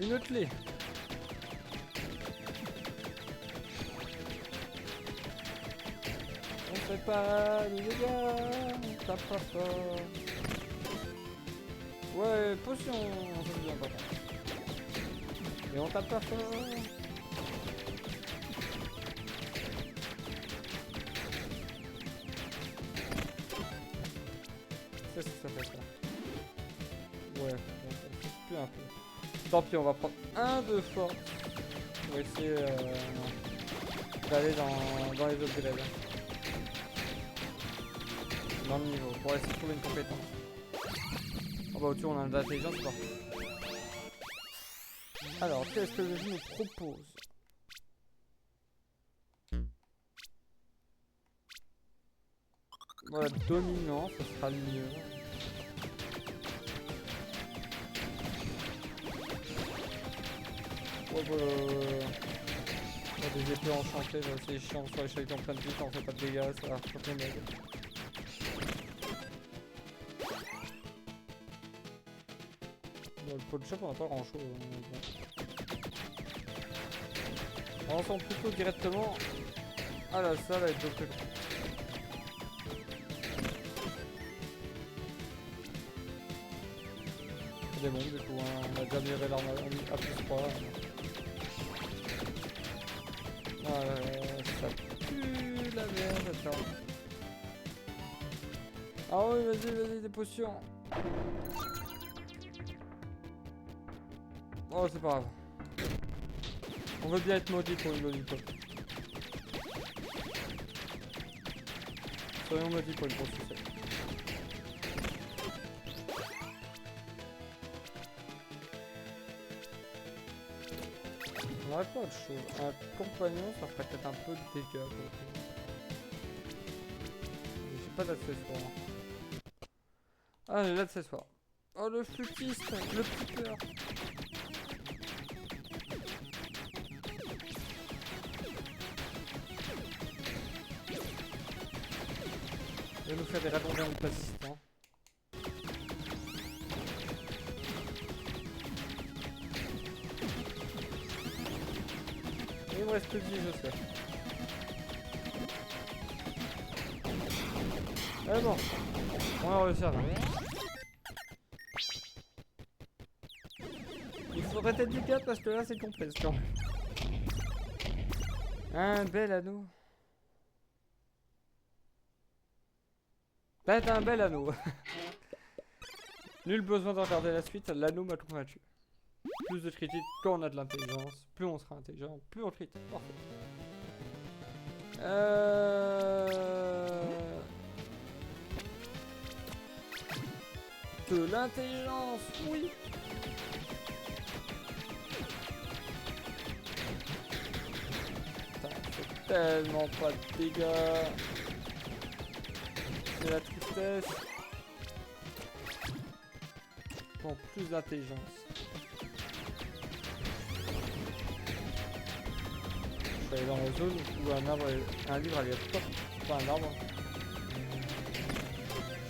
Une clé. On fait pas les dégâts, on tape pas fort. Ouais, potion, j'aime bien pas. Et on tape pas fort. C'est ce que ça fait ça. Ouais, c'est plus un peu. Tant pis, on va prendre un de force. Pour essayer d'aller dans les upgrades. Dans le niveau, pour essayer de trouver une compétence. Oh bah au-dessus on a de l'intelligence, c'est parfait. Alors, qu'est-ce que le jeu nous propose? Voilà, dominant, ce sera le mieux. Ouais, des épées enchantées, c'est chiant sur les chevaliers en plein de vie, quand on fait pas de dégâts, ça va faire les mecs. Dans le pot de shop, on n'a pas grand chose. On ressemble plutôt directement à la salle avec d'autres. Des bombes du coup, hein. On a déjà amélioré l'arme à plus 3. Ça pue la merde, attends. Ah oui, vas-y, des potions. Oh, c'est pas grave. On veut bien être maudit pour une lollipop. Soyons maudits pour une grosse sucette. On aurait pas autre chose. Un compagnon, ça ferait peut-être un peu de dégâts. J'ai pas d'accessoires. Ah, j'ai l'accessoire. Oh, le flûtiste, le flûteur. Il va nous faire des rallongements de persistants. Il me reste plus de vie, je sais. Eh bon, on va réussir. Il faudrait être du 4 parce que là c'est complet quand même. Un bel anneau. C'est un bel anneau. Nul besoin de regarder la suite, l'anneau m'a convaincu. Plus de critique quand on a de l'intelligence, plus on sera intelligent, plus on critique. Parfait. De l'intelligence, oui. Putain, c'est tellement pas de dégâts. C'est la tristesse. Bon, plus d'intelligence. Je vais aller dans la zone où un livre aléatoire, pas un arbre.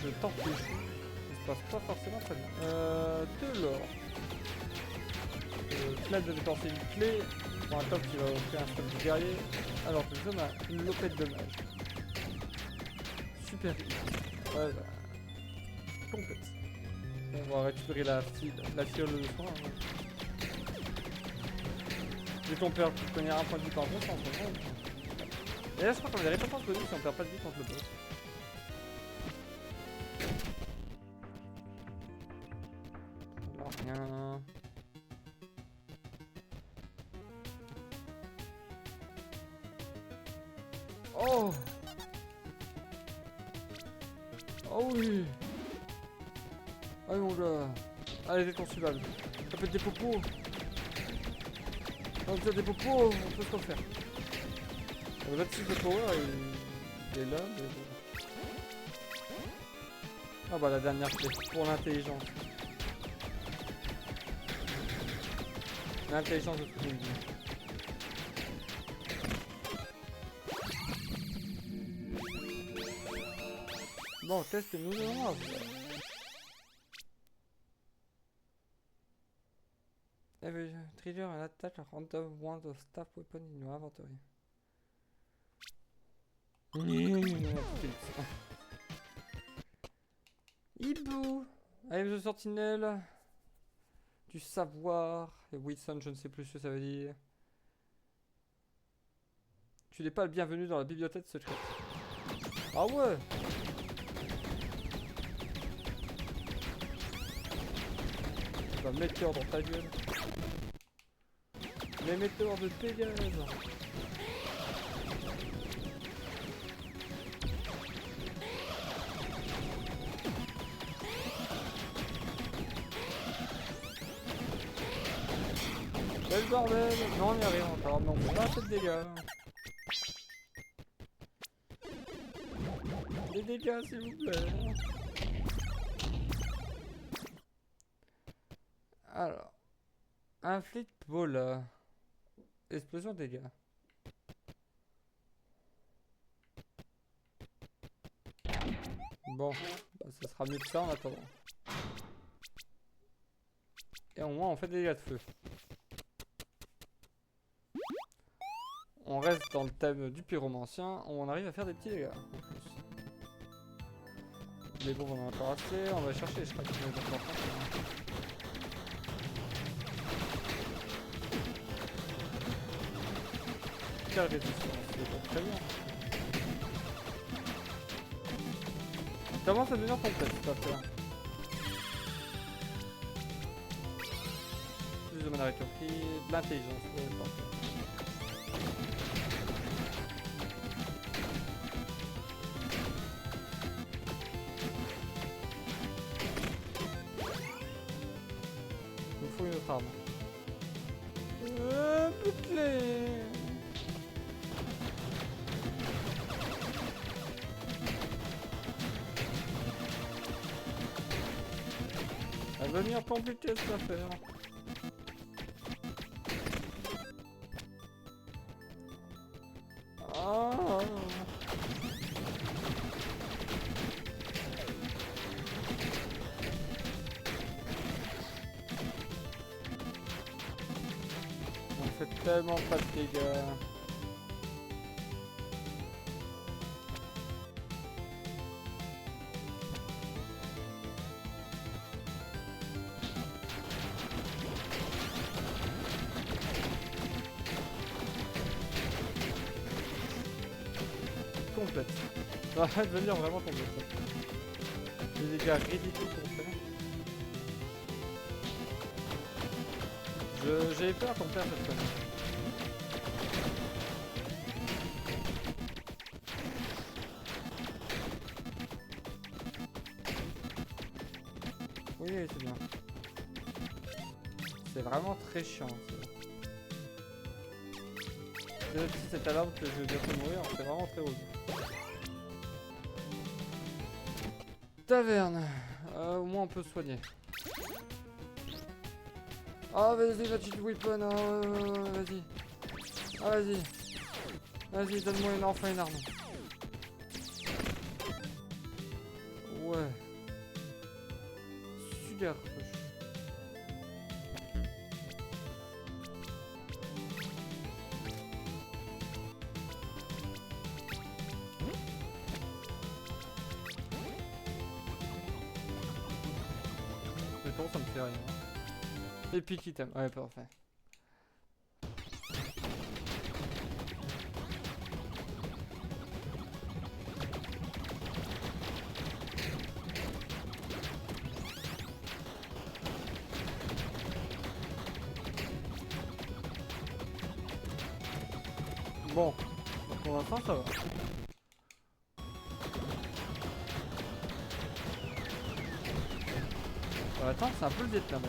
Je tente les choses. Ça se passe pas forcément très bien. De l'or. Clé de dépenser une clé pour un top qui va offrir un stop de guerrier. Alors que le jeu a une lopette de mage. Super. Ouais, bah. Complète. On va récupérer la fiole de soin. Hein. Dès qu'on perd, tu connais un point de vie par boss, en ce moment. Et là, je crois qu'on a des récompenses bonus si on perd pas de vie contre le boss. Alors, rien. Oh! Oh oui! Allez mon gars! Allez, c'est consulable. Ça peut être des popos! Quand vous avez des popos, on peut se refaire. Donc là, dessus le power, il est là, mais bon. Ah bah la dernière clé, pour l'intelligence. L'intelligence de toute une vie. Bon, test nous non. Every trigger an attack random one of staff weapon in your inventory. Hibou! Avec le sentinelle du savoir. Et Wilson, je ne sais plus ce que ça veut dire. Tu n'es pas le bienvenu dans la bibliothèque secrète. Ah ouais! Tu vas météore dans ta gueule. Les météores de Pégase. Quel bordel! Non, on n'y arrive encore, mais on peut pas assez de dégâts. Des dégâts, s'il vous plaît. Alors. Inflict Ball. Explosion de dégâts. Bon, bah, ça sera mieux que ça en attendant. Et au moins on fait des dégâts de feu. On reste dans le thème du pyromancien, on arrive à faire des petits dégâts en plus. Les bombes on en a encore assez, on va chercher, je crois qu'il y en a encore. Quelle résistance, c'est pas très bien. Ça commence à devenir complexe cette affaire. Plus de mana rétorquée, de l'intelligence, ouais, parfait. Il nous faut une autre arme. Bouclé. Elle va venir compliquer cette affaire. Ah. On fait tellement pas de dégâts. Complète. Ça va devenir vraiment complète. Des dégâts ridicules qu'on fait. J'ai peur qu'on perde cette connerie. Oui, c'est bien. C'est vraiment très chiant. Si cette alarme que je vais bientôt mourir, c'est vraiment très rude. Taverne. Au moins on peut se soigner. Ah vas-y, Magic Weapon, vas-y. Ah vas-y. Vas-y, donne-moi enfin une arme. Ouais. Super. Mais bon, ça me fait rien. Epic item, ouais, parfait. Bon, pour l'instant ça va. Attends, c'est un peu le Vietnam.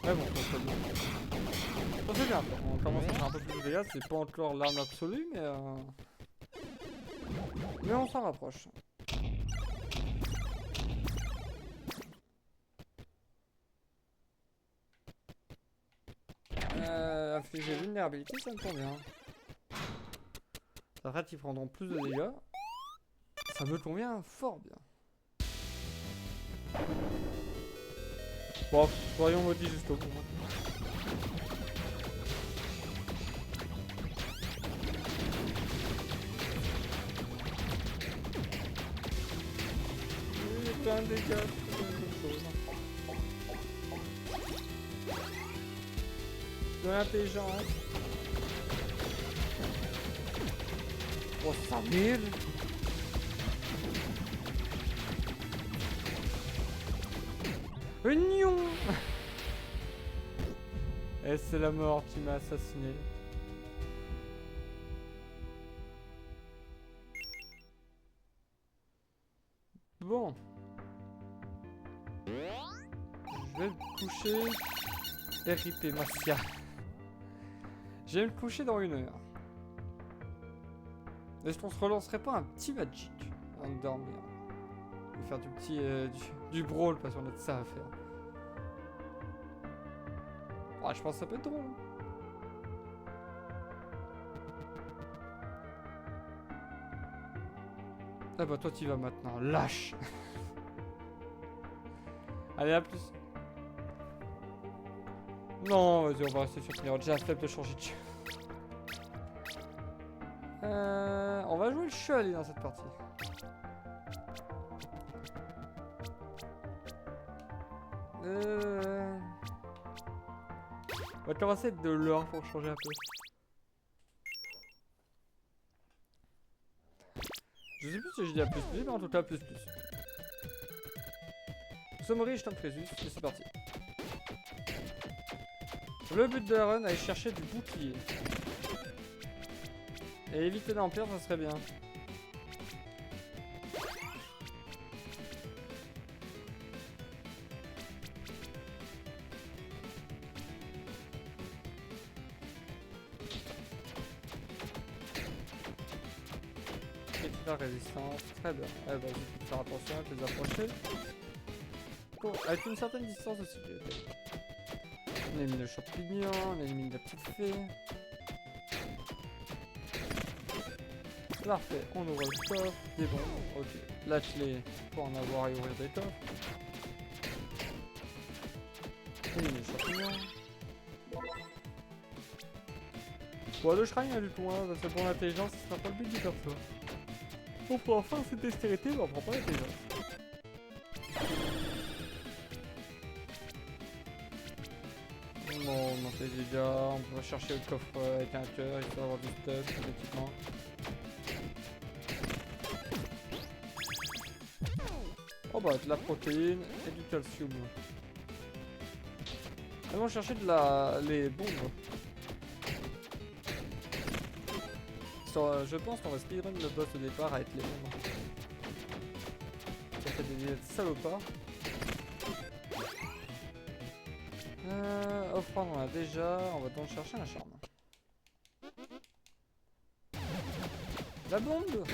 Ouais bon, ça c'est bien. Ça c'est bien, on commence à faire un peu plus de dégâts, c'est pas encore l'arme absolue, mais on s'en rapproche. Infliger vulnérabilité, ça me convient. En fait, ils prendront plus de dégâts. Ça me convient fort bien. Bon, soyons maudits juste au bout. Il y a plein de dégâts. De l'intelligence. Oh, 5000. Union. Et c'est la mort qui m'a assassiné. Bon. Je vais me coucher. RIP Marcia. Je vais me coucher dans 1 heure. Est-ce qu'on se relancerait pas un petit Magic avant de dormir? On va faire du petit du brawl parce qu'on a de ça à faire. Ouais, je pense que ça peut être drôle. Ah bah toi t'y vas maintenant, lâche. Allez, à plus. Non, vas-y, on va rester sur Clear. J'ai la flemme de changer de jeu. On va jouer le chevalier dans cette partie. On va commencer avec de l'or pour changer un peu. Je sais plus si je dis à plus, mais en tout cas plus. Sommerie, je t'en Crésus, et c'est parti. Le but de la run, aller chercher du bouclier. Et éviter l'empire, ça serait bien. La résistance, très bien. Eh ben, je vais faire attention à les approcher. Bon, avec une certaine distance aussi. On élimine le champignon, on élimine la petite fée. Parfait, on ouvre le coffre, des bombes, ok. La clé pour en avoir et ouvrir des coffres. Éliminer le champignon. Bon, le shrine, du coup, hein, parce que pour l'intelligence, ce sera pas le but du perso. On peut enfin cette dextérité, mais on prend pas l'intelligence. Bon, on monte les dégâts, on va chercher le coffre avec un cœur, histoire d'avoir du stuff, des équipements. Oh bah, de la protéine et du calcium. Allons chercher les bombes. Je pense qu'on va speedrun le boss au départ avec les bombes. Ça fait des salopards. Offrande on a déjà, on va donc chercher un charme. La bombe.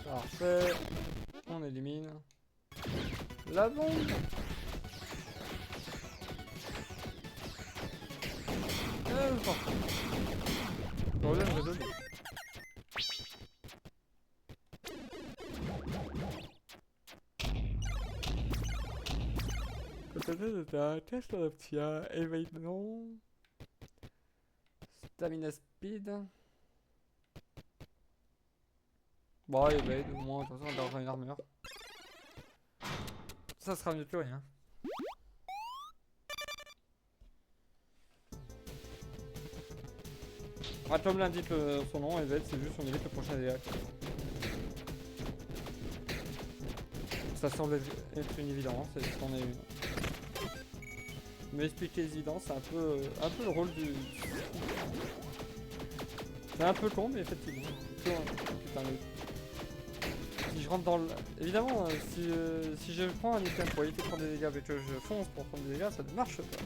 Parfait. On élimine. La bombe. Problème résolu. C'était un test adaptia et maintenant stamina speed. Bon, evade au moins, de toute façon on aura une armure. Ça sera mieux que rien. Ah, comme l'indique son nom, evade c'est juste on évite le prochain dégât. Ça semble être une évidence, et c'en est une. Mais expliquer les évidences, c'est un peu le rôle du... C'est un peu con, mais effectivement. Putain, si je rentre dans le... Évidemment, si je prends un item pour éviter de prendre des dégâts et que je fonce pour prendre des dégâts, ça ne marche pas.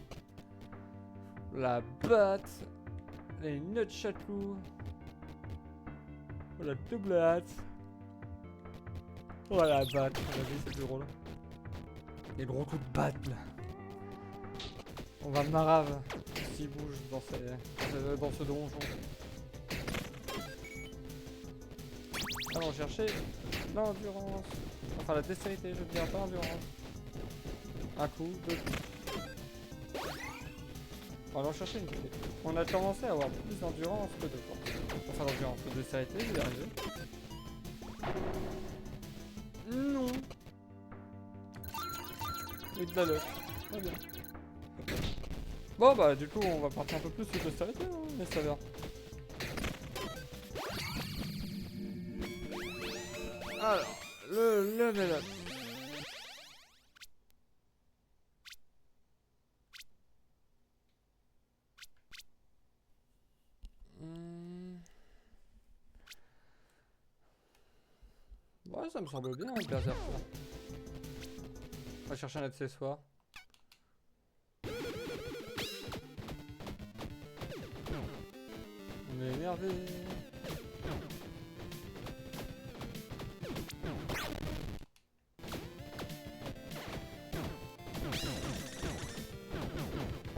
La batte, les nunchaku, la double hâte. Oh la batte, vas-y, c'est plus drôle. Les gros coups de batte là. On va marave s'il bouge dans ce donjon. Allons chercher l'endurance. Enfin la dextérité, je veux dire, pas l'endurance. Un coup, 2 coups. Allons chercher une clé. On a commencé à avoir plus d'endurance que de force. Enfin d'endurance, de dextérité, je vais y arriver. Non. Et de la luck. Très bien. Bon bah du coup on va partir un peu plus sur dextérité, hein, mais ça va. Alors, le level up. Ouais, ça me semble bien, un berserker. On va chercher un accessoire. On est énervé.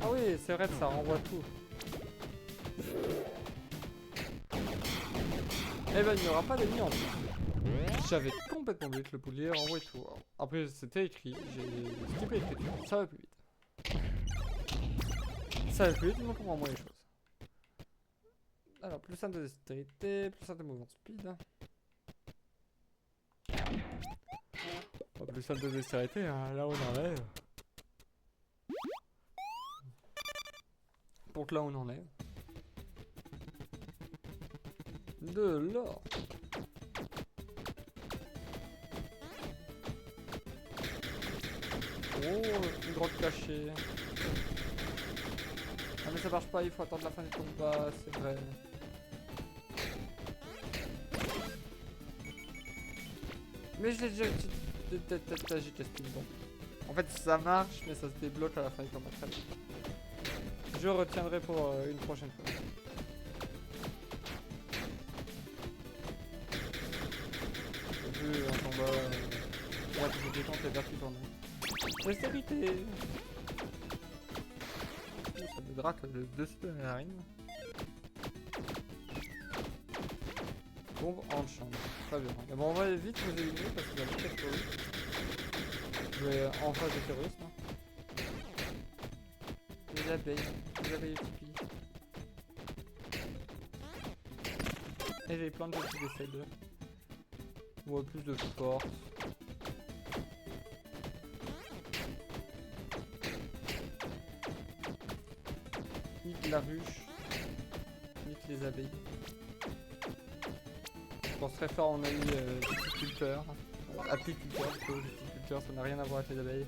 Ah oui, c'est vrai que ça renvoie tout. Eh ben, il n'y aura pas d'ennemis en plus. J'avais complètement oublié que le boulier renvoie tout. Après, c'était écrit, j'ai skippé l'écriture. Ça va plus vite. Ça va plus vite, on comprend moins les choses. Alors, plus 1 de dextérité, plus 1 de mouvement speed. Oh, plus 1 de dextérité, hein, là on enlève. Pour que là on enlève. De l'or. Oh, une grotte cachée. Ah mais ça marche pas, il faut attendre la fin du combat, c'est vrai. Mais je l'ai déjà testé bon. En fait ça marche, mais ça se débloque à la fin du combat. Très bien. Je retiendrai pour une prochaine fois. J'ai vu un combat... Ouais, je détente les vertus tournées. Austérité. Ça me draque le dessus de la narine. Bombe en chambre. Très bien. Et bon, on va vite vous éliminer parce que vous avez peut-être trouvé. Je vais en face des terroristes. Hein. Les abeilles tipi. Et j'ai plein de gens qui essaient de. Ouais, plus de force. Nique la ruche. Nique les abeilles. Je penserais faire en ami viticulteur. Apiculteur plutôt, viticulteur, ça n'a rien à voir avec les abeilles.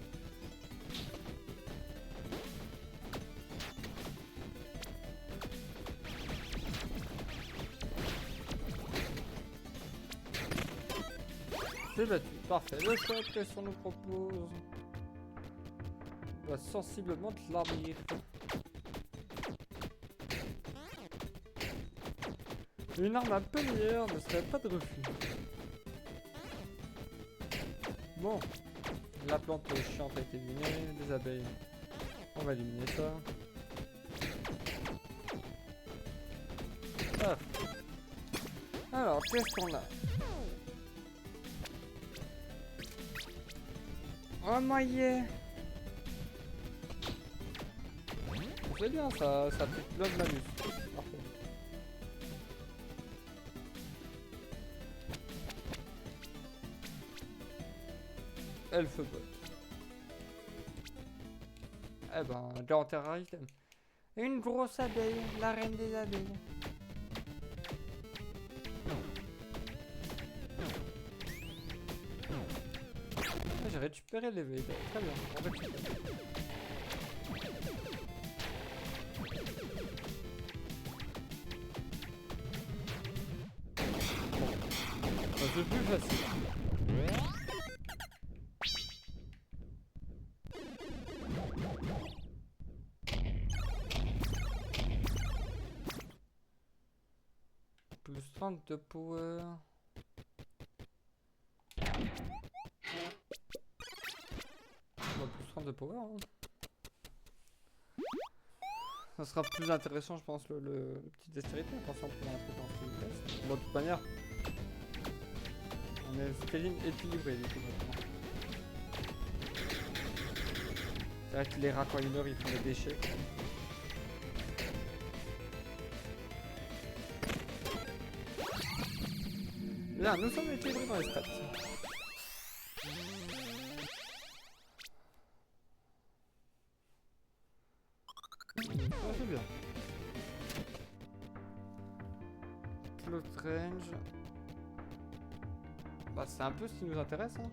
C'est battu, parfait. Le choc, qu'est-ce qu'on nous propose? On va sensiblement de l'armure. Une arme un peu meilleure ne serait pas de refus. Bon, la plante chiante a été éliminée, les abeilles. On va éliminer ça. Ah. Alors, qu'est-ce qu'on a? Oh moyen. C'est bien ça, ça fait plein de malus. Parfait. Elfe bot. Eh ben, garantir item. Une grosse abeille, la reine des abeilles. J'ai récupéré l'éveil, très bien, on récupère. Bon, c'est plus facile. Plus 30 de power. Plus 30 de power. Hein. Ça sera plus intéressant, je pense, le petit dextérité. Attention, on prend un truc en vitesse. Bon, de toute manière, on est équilibré du coup maintenant. C'est vrai que les rats, quand ils meurent, ils font des déchets. Là, nous sommes équilibrés dans les stats. C'est bien. Close range. Bah, c'est un peu ce qui nous intéresse. Hein.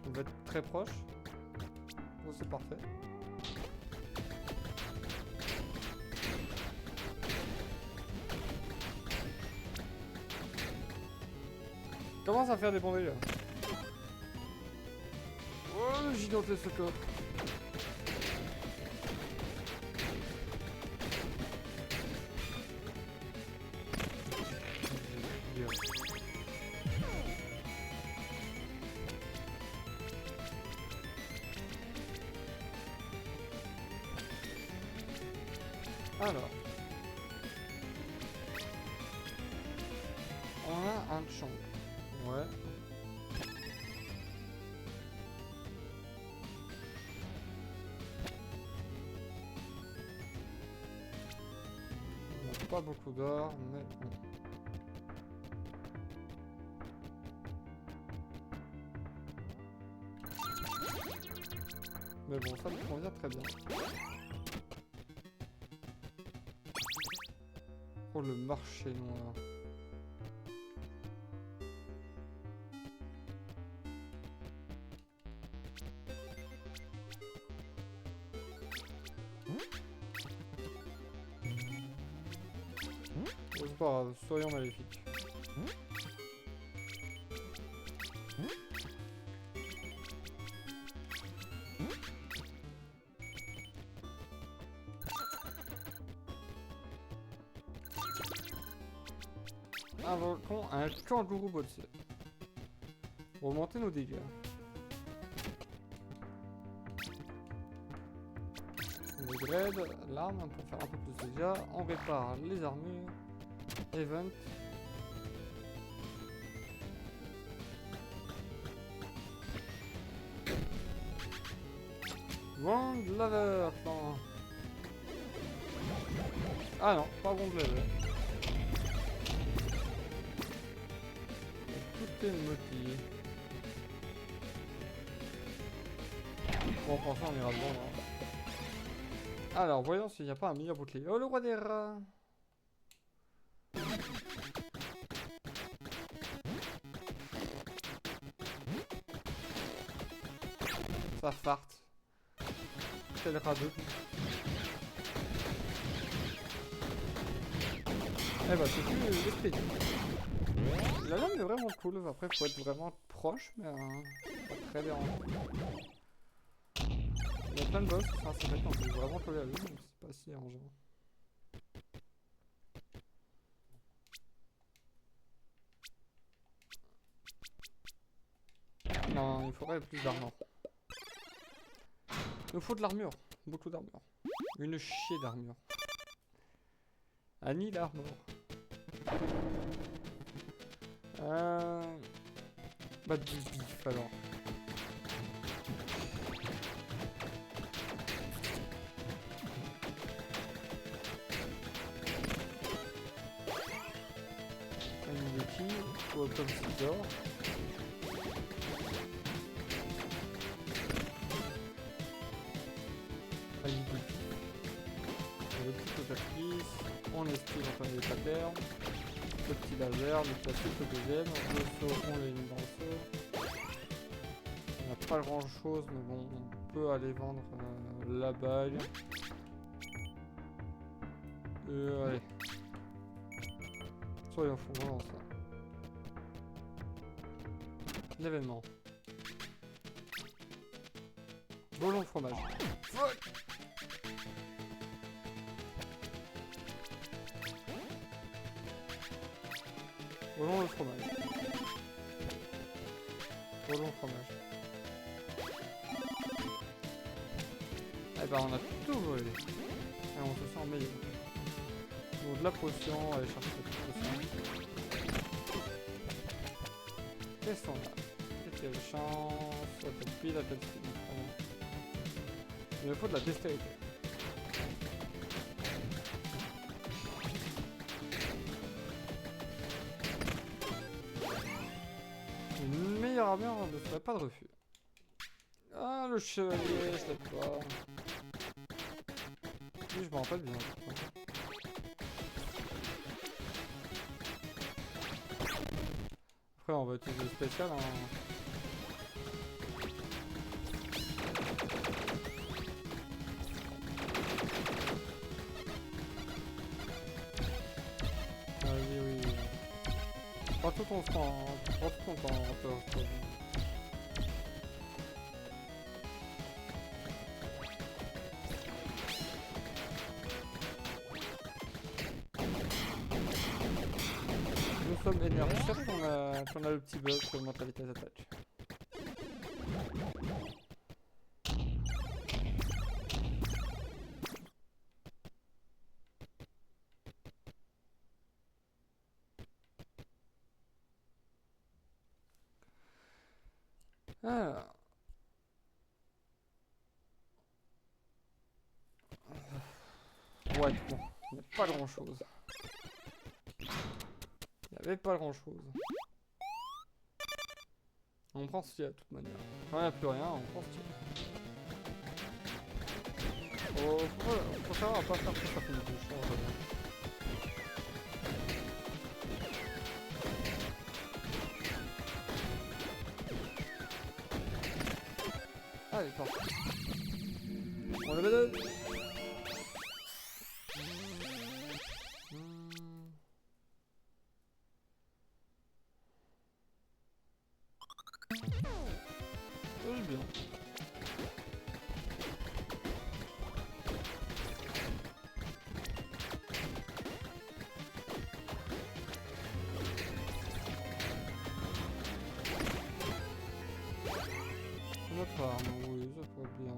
On va être très proche. Bon, c'est parfait. Commence à faire des bons dégâts. Oh, j'ai noté ce coffre. Alors, on a un champ. Ouais. On n'a pas beaucoup d'or, mais bon. Mais bon, ça me convient très bien. Oh, le marché noir. C'est pas grave, soyons maléfiques. Invoquons un kangourou bossé. Pour augmenter nos dégâts. On upgrade l'arme pour faire un peu plus de dégâts. On répare les armures. Event. Wand Laver. Ah non, pas Wand Laver. Tout est motivé. Bon, pour ça, on ira devant. Hein. Alors, voyons s'il n'y a pas un meilleur bouclier. Oh, le roi des rats! Ça farte. Quel radeau. Eh bah, c'est plus l'esprit. La lame est vraiment cool. Après, faut être vraiment proche, mais pas très dérangeant. Il y a plein de boss, enfin, c'est vrai qu'on peut vraiment coller à eux, donc c'est pas si dérangeant. Non, il faudrait plus d'armure. Il nous faut de l'armure, beaucoup d'armure. Une chier d'armure. Annie l'armure. Bah, du bif alors. Annie Lucky, ou comme Scizor. Annie Lucky. Le petit Totatrice. On esquive enfin les patterns. Le petit laser, le classique, le deuxième. Le saut, on les met dans le saut. On n'a pas grand chose, mais bon, on peut aller vendre la bague. Allez. Soyons fous, on lance ça. L'événement. Bolon fromage. Fuck! Volons le fromage. Volons le fromage. Eh ben on a tout volé. Et on se sent meilleur. Donc de la potion, aller chercher cette potion. Qu'est-ce qu'on a? Quelle chance, la telle pile, la telle pile. Il me faut de la dextérité. Une meilleure armure ne ferait pas de refus. Ah, le chevalier, je l'ai pas. Oui, je m'en rappelle bien. Après, on va utiliser le spécial. Hein. Prends tout ton temps, prends tout ton temps, Arthur. Nous sommes énervés. C'est vrai qu'on a le petit bug qui augmente la vitesse d'attaque. Alors. Ouais, bon, il n'y a pas grand chose. Il n'y avait pas grand chose. On prend ce qu'il y a de toute manière. Quand il n'y a plus rien, on prend ce qu'il y a. Faut savoir à pas faire tout ça pour le bouchon. Allez, parfait. On le met deux. C'est bien. Notre arme, oui, ça pourrait bien.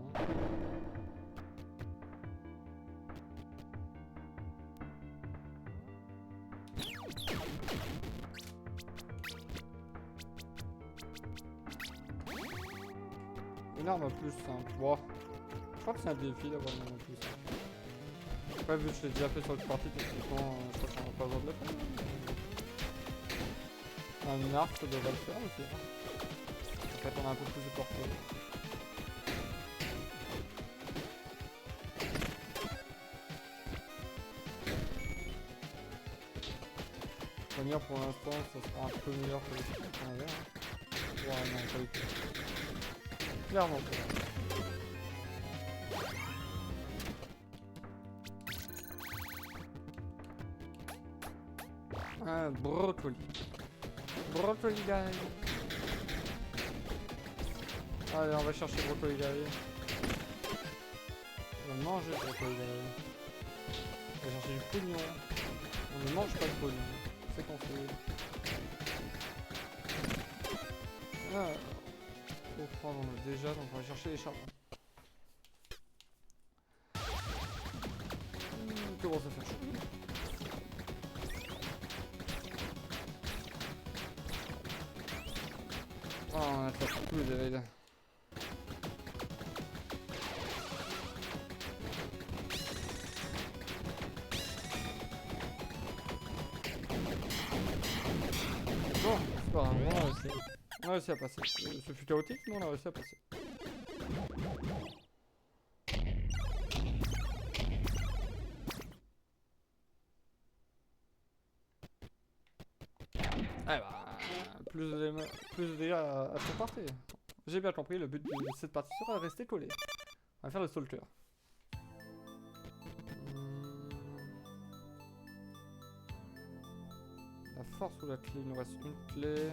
Une arme plus simple. Bon. Je crois que c'est un défi d'avoir une arme plus simple. Après, vu que je l'ai déjà fait sur le parti, techniquement, je crois qu'on n'a pas besoin de le faire. Un arc, ça devrait le faire aussi. En fait, on a un peu plus de portée. Venir pour l'instant, ça sera un peu meilleur que ce qu'on avait. Ouais, non, pas du tout. Clairement pas. Ah, brocoli. Brocoli guy. Allez, on va chercher brocoli guy. On va manger le brocoli guy. On va chercher du pognon. On ne mange pas de pognon. C'est conseillé. Ah, faut prendre déjà, donc on va chercher les charbons. Comment ça fait chaud. Oh, on a fait plus de raid. Bon, c'est pas grave, on a réussi. On a réussi à passer. Ce fut chaotique, mais on a réussi à passer. Eh bah, plus de dégâts à cette partie. J'ai bien compris, le but de cette partie sera de rester collé. On va faire le stalker. La force ou la clé? Il nous reste une clé.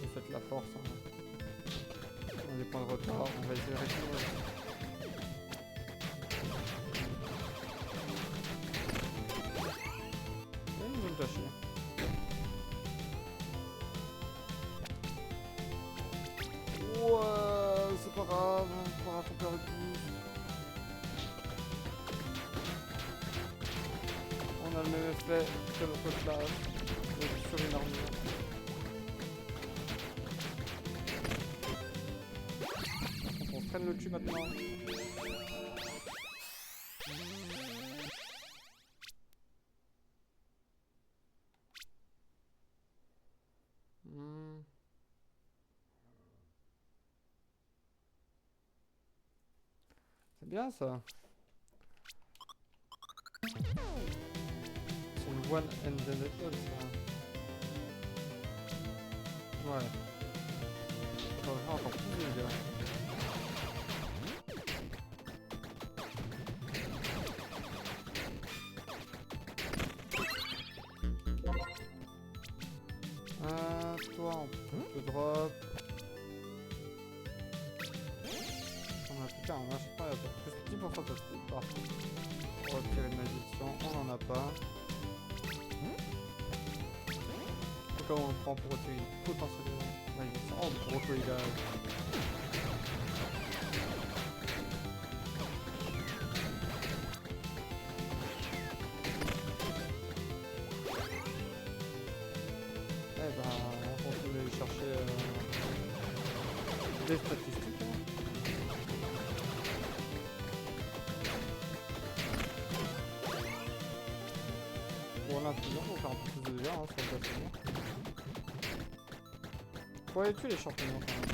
Et faites la force. Hein. On a des points de retard, on va essayer de récupérer. Et une zone cachée. Ouais, c'est pas grave, on pourra faire le plus. On a le même effet que notre classe, mais sur une armure. On se traîne le cul maintenant. C'est bien ça. C'est le one and the method ça. Ouais. Ça va faire encore plus de dégâts. toi, on peut drop. On a plus qu'un, on achète pas, il y a plus 10% de speed par contre. Pour retirer une malédiction, on en a pas. Comment on le prend pour retirer une potentielle malédiction? Oh, gros il a... Eh ben, on peut aller chercher des statistiques. Bon, l'infusion pour faire un peu plus de dégâts sur le bâtiment. Faut aller tuer les champignons quand même.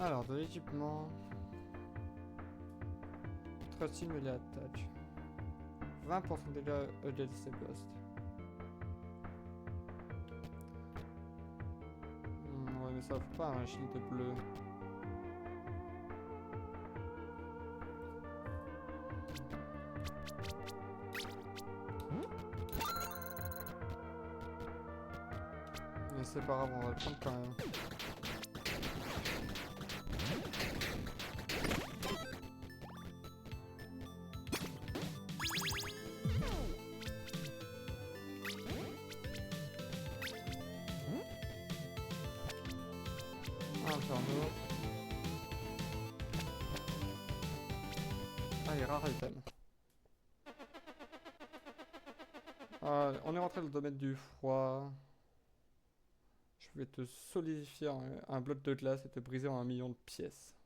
Alors, de l'équipement. Trusty melee attack. 20% de dégâts against the ghost. Ouais, mais ça fait pas un shield bleu. Mais c'est pas grave, on va le prendre quand même. Inferno. Allez, rare item. On est rentré dans le domaine du froid. Je vais te solidifier un bloc de glace et te briser en 1 million de pièces.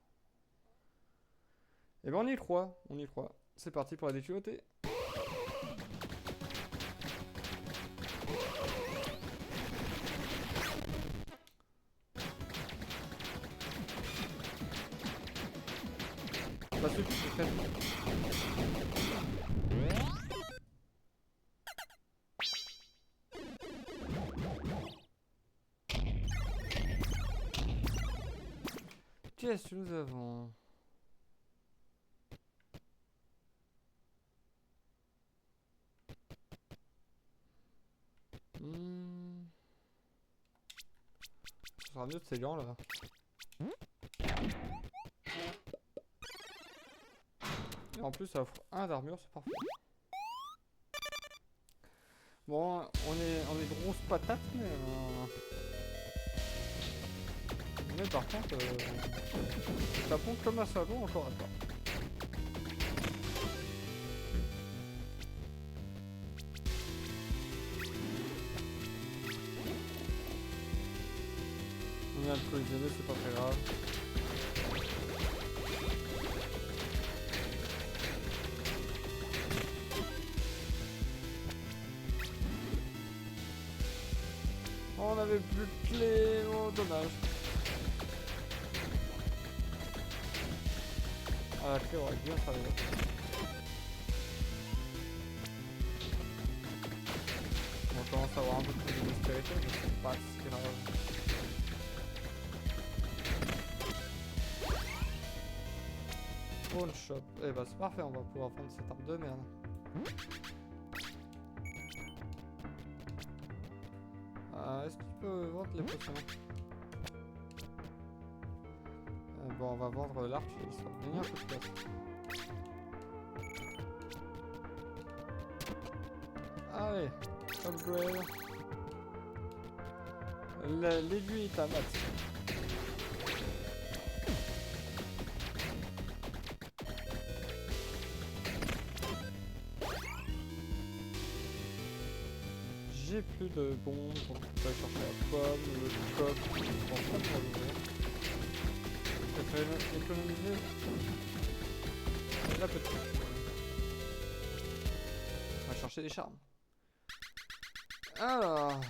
Et ben on y croit, on y croit. C'est parti pour la déculottée. Pas sûr que c'est très bien. Qu'est-ce que nous avons? Ça sera mieux de ces gants là. Et en plus ça offre 1 d'armure, c'est parfait. Bon, on est grosses patates, mais par contre, ça pompe comme un savon encore à temps. On est alcoolisé, c'est pas très grave. On avait plus de clés, oh dommage. Ah la clé aurait bien servi. On commence à avoir un peu plus de dextérité, mais c'est pas si grave. Pawn shop, eh bah c'est parfait, on va pouvoir prendre cette arme de merde. Est-ce qu'il peut vendre les potions? Bon, on va vendre l'arc, histoire de gagner un peu de place. Allez, upgrade. L'aiguille est à max. J'ai plus de bombes, donc on va chercher la pomme, le coffre, je pense pas pour l'ouvrir. Je vais économiser la petite. On va chercher des charmes. Alors...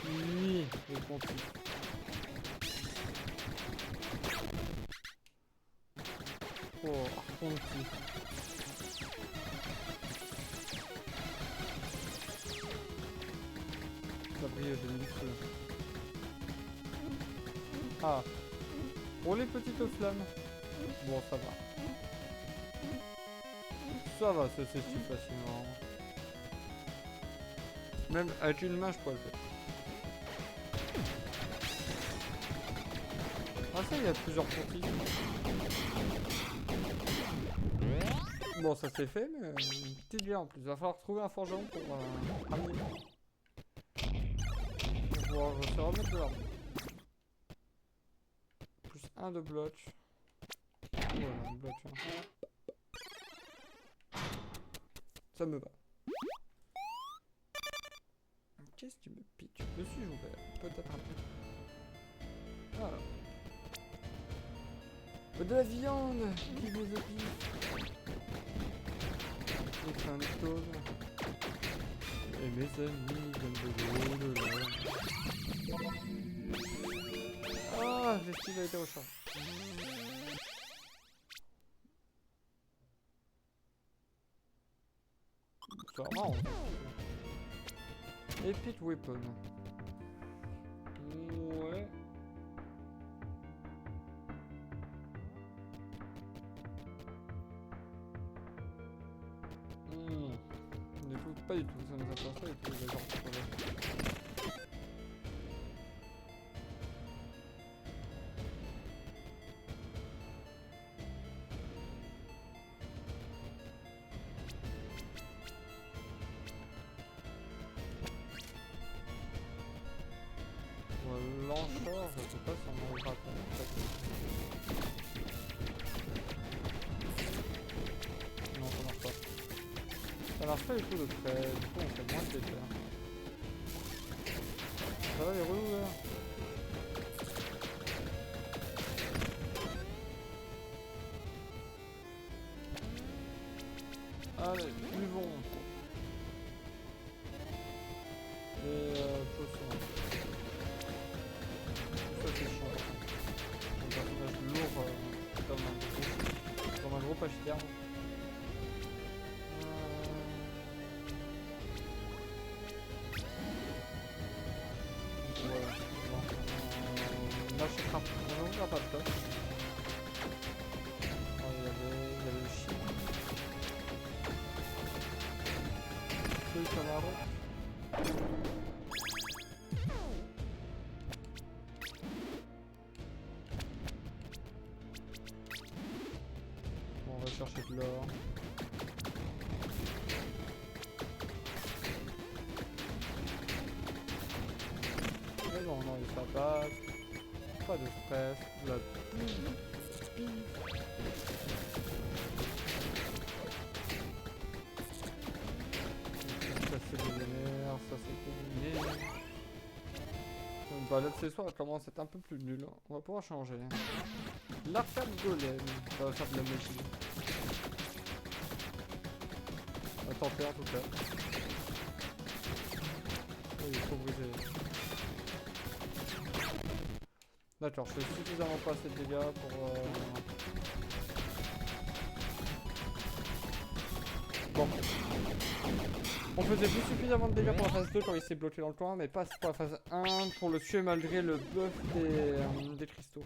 Oui, le pontif. Oh, pontif. Sabrier de luxe. Ah, pour les petites flammes. Bon, ça va. Ça va, ça s'esquive facilement. Même avec une main, je pourrais le faire. Ah ça, il y a plusieurs portiques. Bon, ça c'est fait, mais une petite vie en plus. Il va falloir trouver un forgeron pour pouvoir se remettre de l'arme. Plus 1 de bloc. Voilà, un bloc. Hein. Ça me va. Qu'est-ce qui me pique? Me suis-je ouvert? Peut-être un peu. Voilà. De la viande qui vous épie. Et plein de choses. Et mes amis viennent de l'eau, de l'air. Ah, l'esquive a été au champ. C'est marrant. Epic Weapon. Ouais. Du coup, pas du tout, ça nous intéresse pas du tout les gens. L'encheur, je sais pas si on arrivera à faire. Non, ça marche pas. Ça marche pas du tout de près, du coup on fait moins de dégâts. Ça va les relous là? Allez, buvons. Et potions. Ça c'est chiant. Un personnage lourd comme un gros pachyderme. On n'ouvrira pas de place. Oh, il y avait le chien. Celui qui en a un. Bon, on va chercher de l'or. Mais bon, non, il s'attaque. Pas de stress, de la ça c'est luminaire, ça c'est combiné. Bah l'accessoire commence à être un peu plus nul. On va pouvoir changer. L'arcade golem, ça va faire de la magie. On va tenter en tout cas. Oh, il est trop brisé. D'accord, je fais suffisamment pas assez de dégâts pour... Bon. On faisait plus suffisamment de dégâts pour la phase 2 quand il s'est bloqué dans le coin, mais pas pour la phase 1 pour le tuer malgré le buff des cristaux.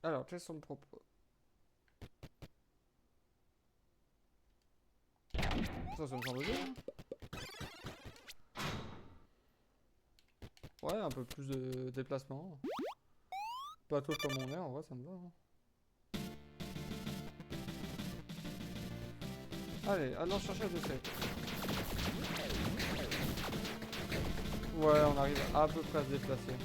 Alors, quels sont le propos? Ça me semble bien. Ouais, un peu plus de déplacement. Pas trop comme on est, en vrai, ça me va. Hein. Allez, allons chercher le set. Ouais, on arrive à peu près à se déplacer.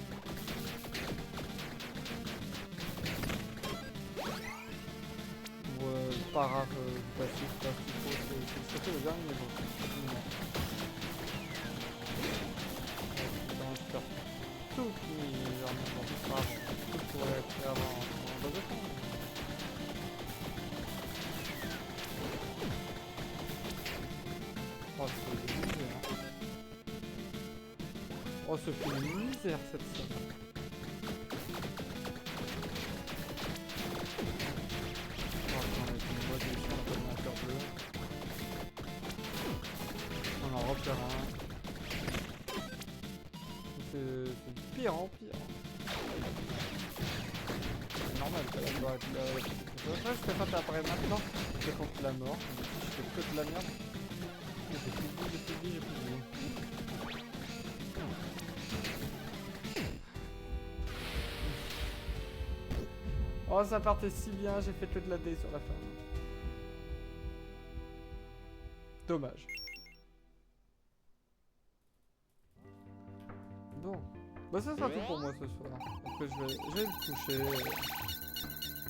Ouais, pas rare du passif, parce qu'il faut surtout le dernier niveau. Tout qui pourrait être fait avant. Oh, c'est une misère. Oh, ce fait une misère cette scène. Oh, on a une boîte de chien, on peut en faire deux. On en repère un. C'est de pire en pire. C'est normal, ça va être la petite C'est pour ça que je préfère t'apparaître maintenant. Je contre la mort. Je fais que de la merde. J'ai plus de vie, j'ai plus de vie, j'ai plus de vie. Oh, ça partait si bien, j'ai fait que de la D sur la fin. Dommage. Bon. Bah ça sera tout pour moi ce soir. Après je vais me coucher.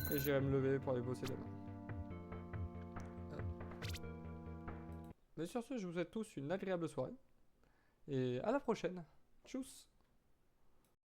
Et j'irai me lever pour aller bosser demain. Mais sur ce, je vous souhaite tous une agréable soirée. Et à la prochaine. Tchuss.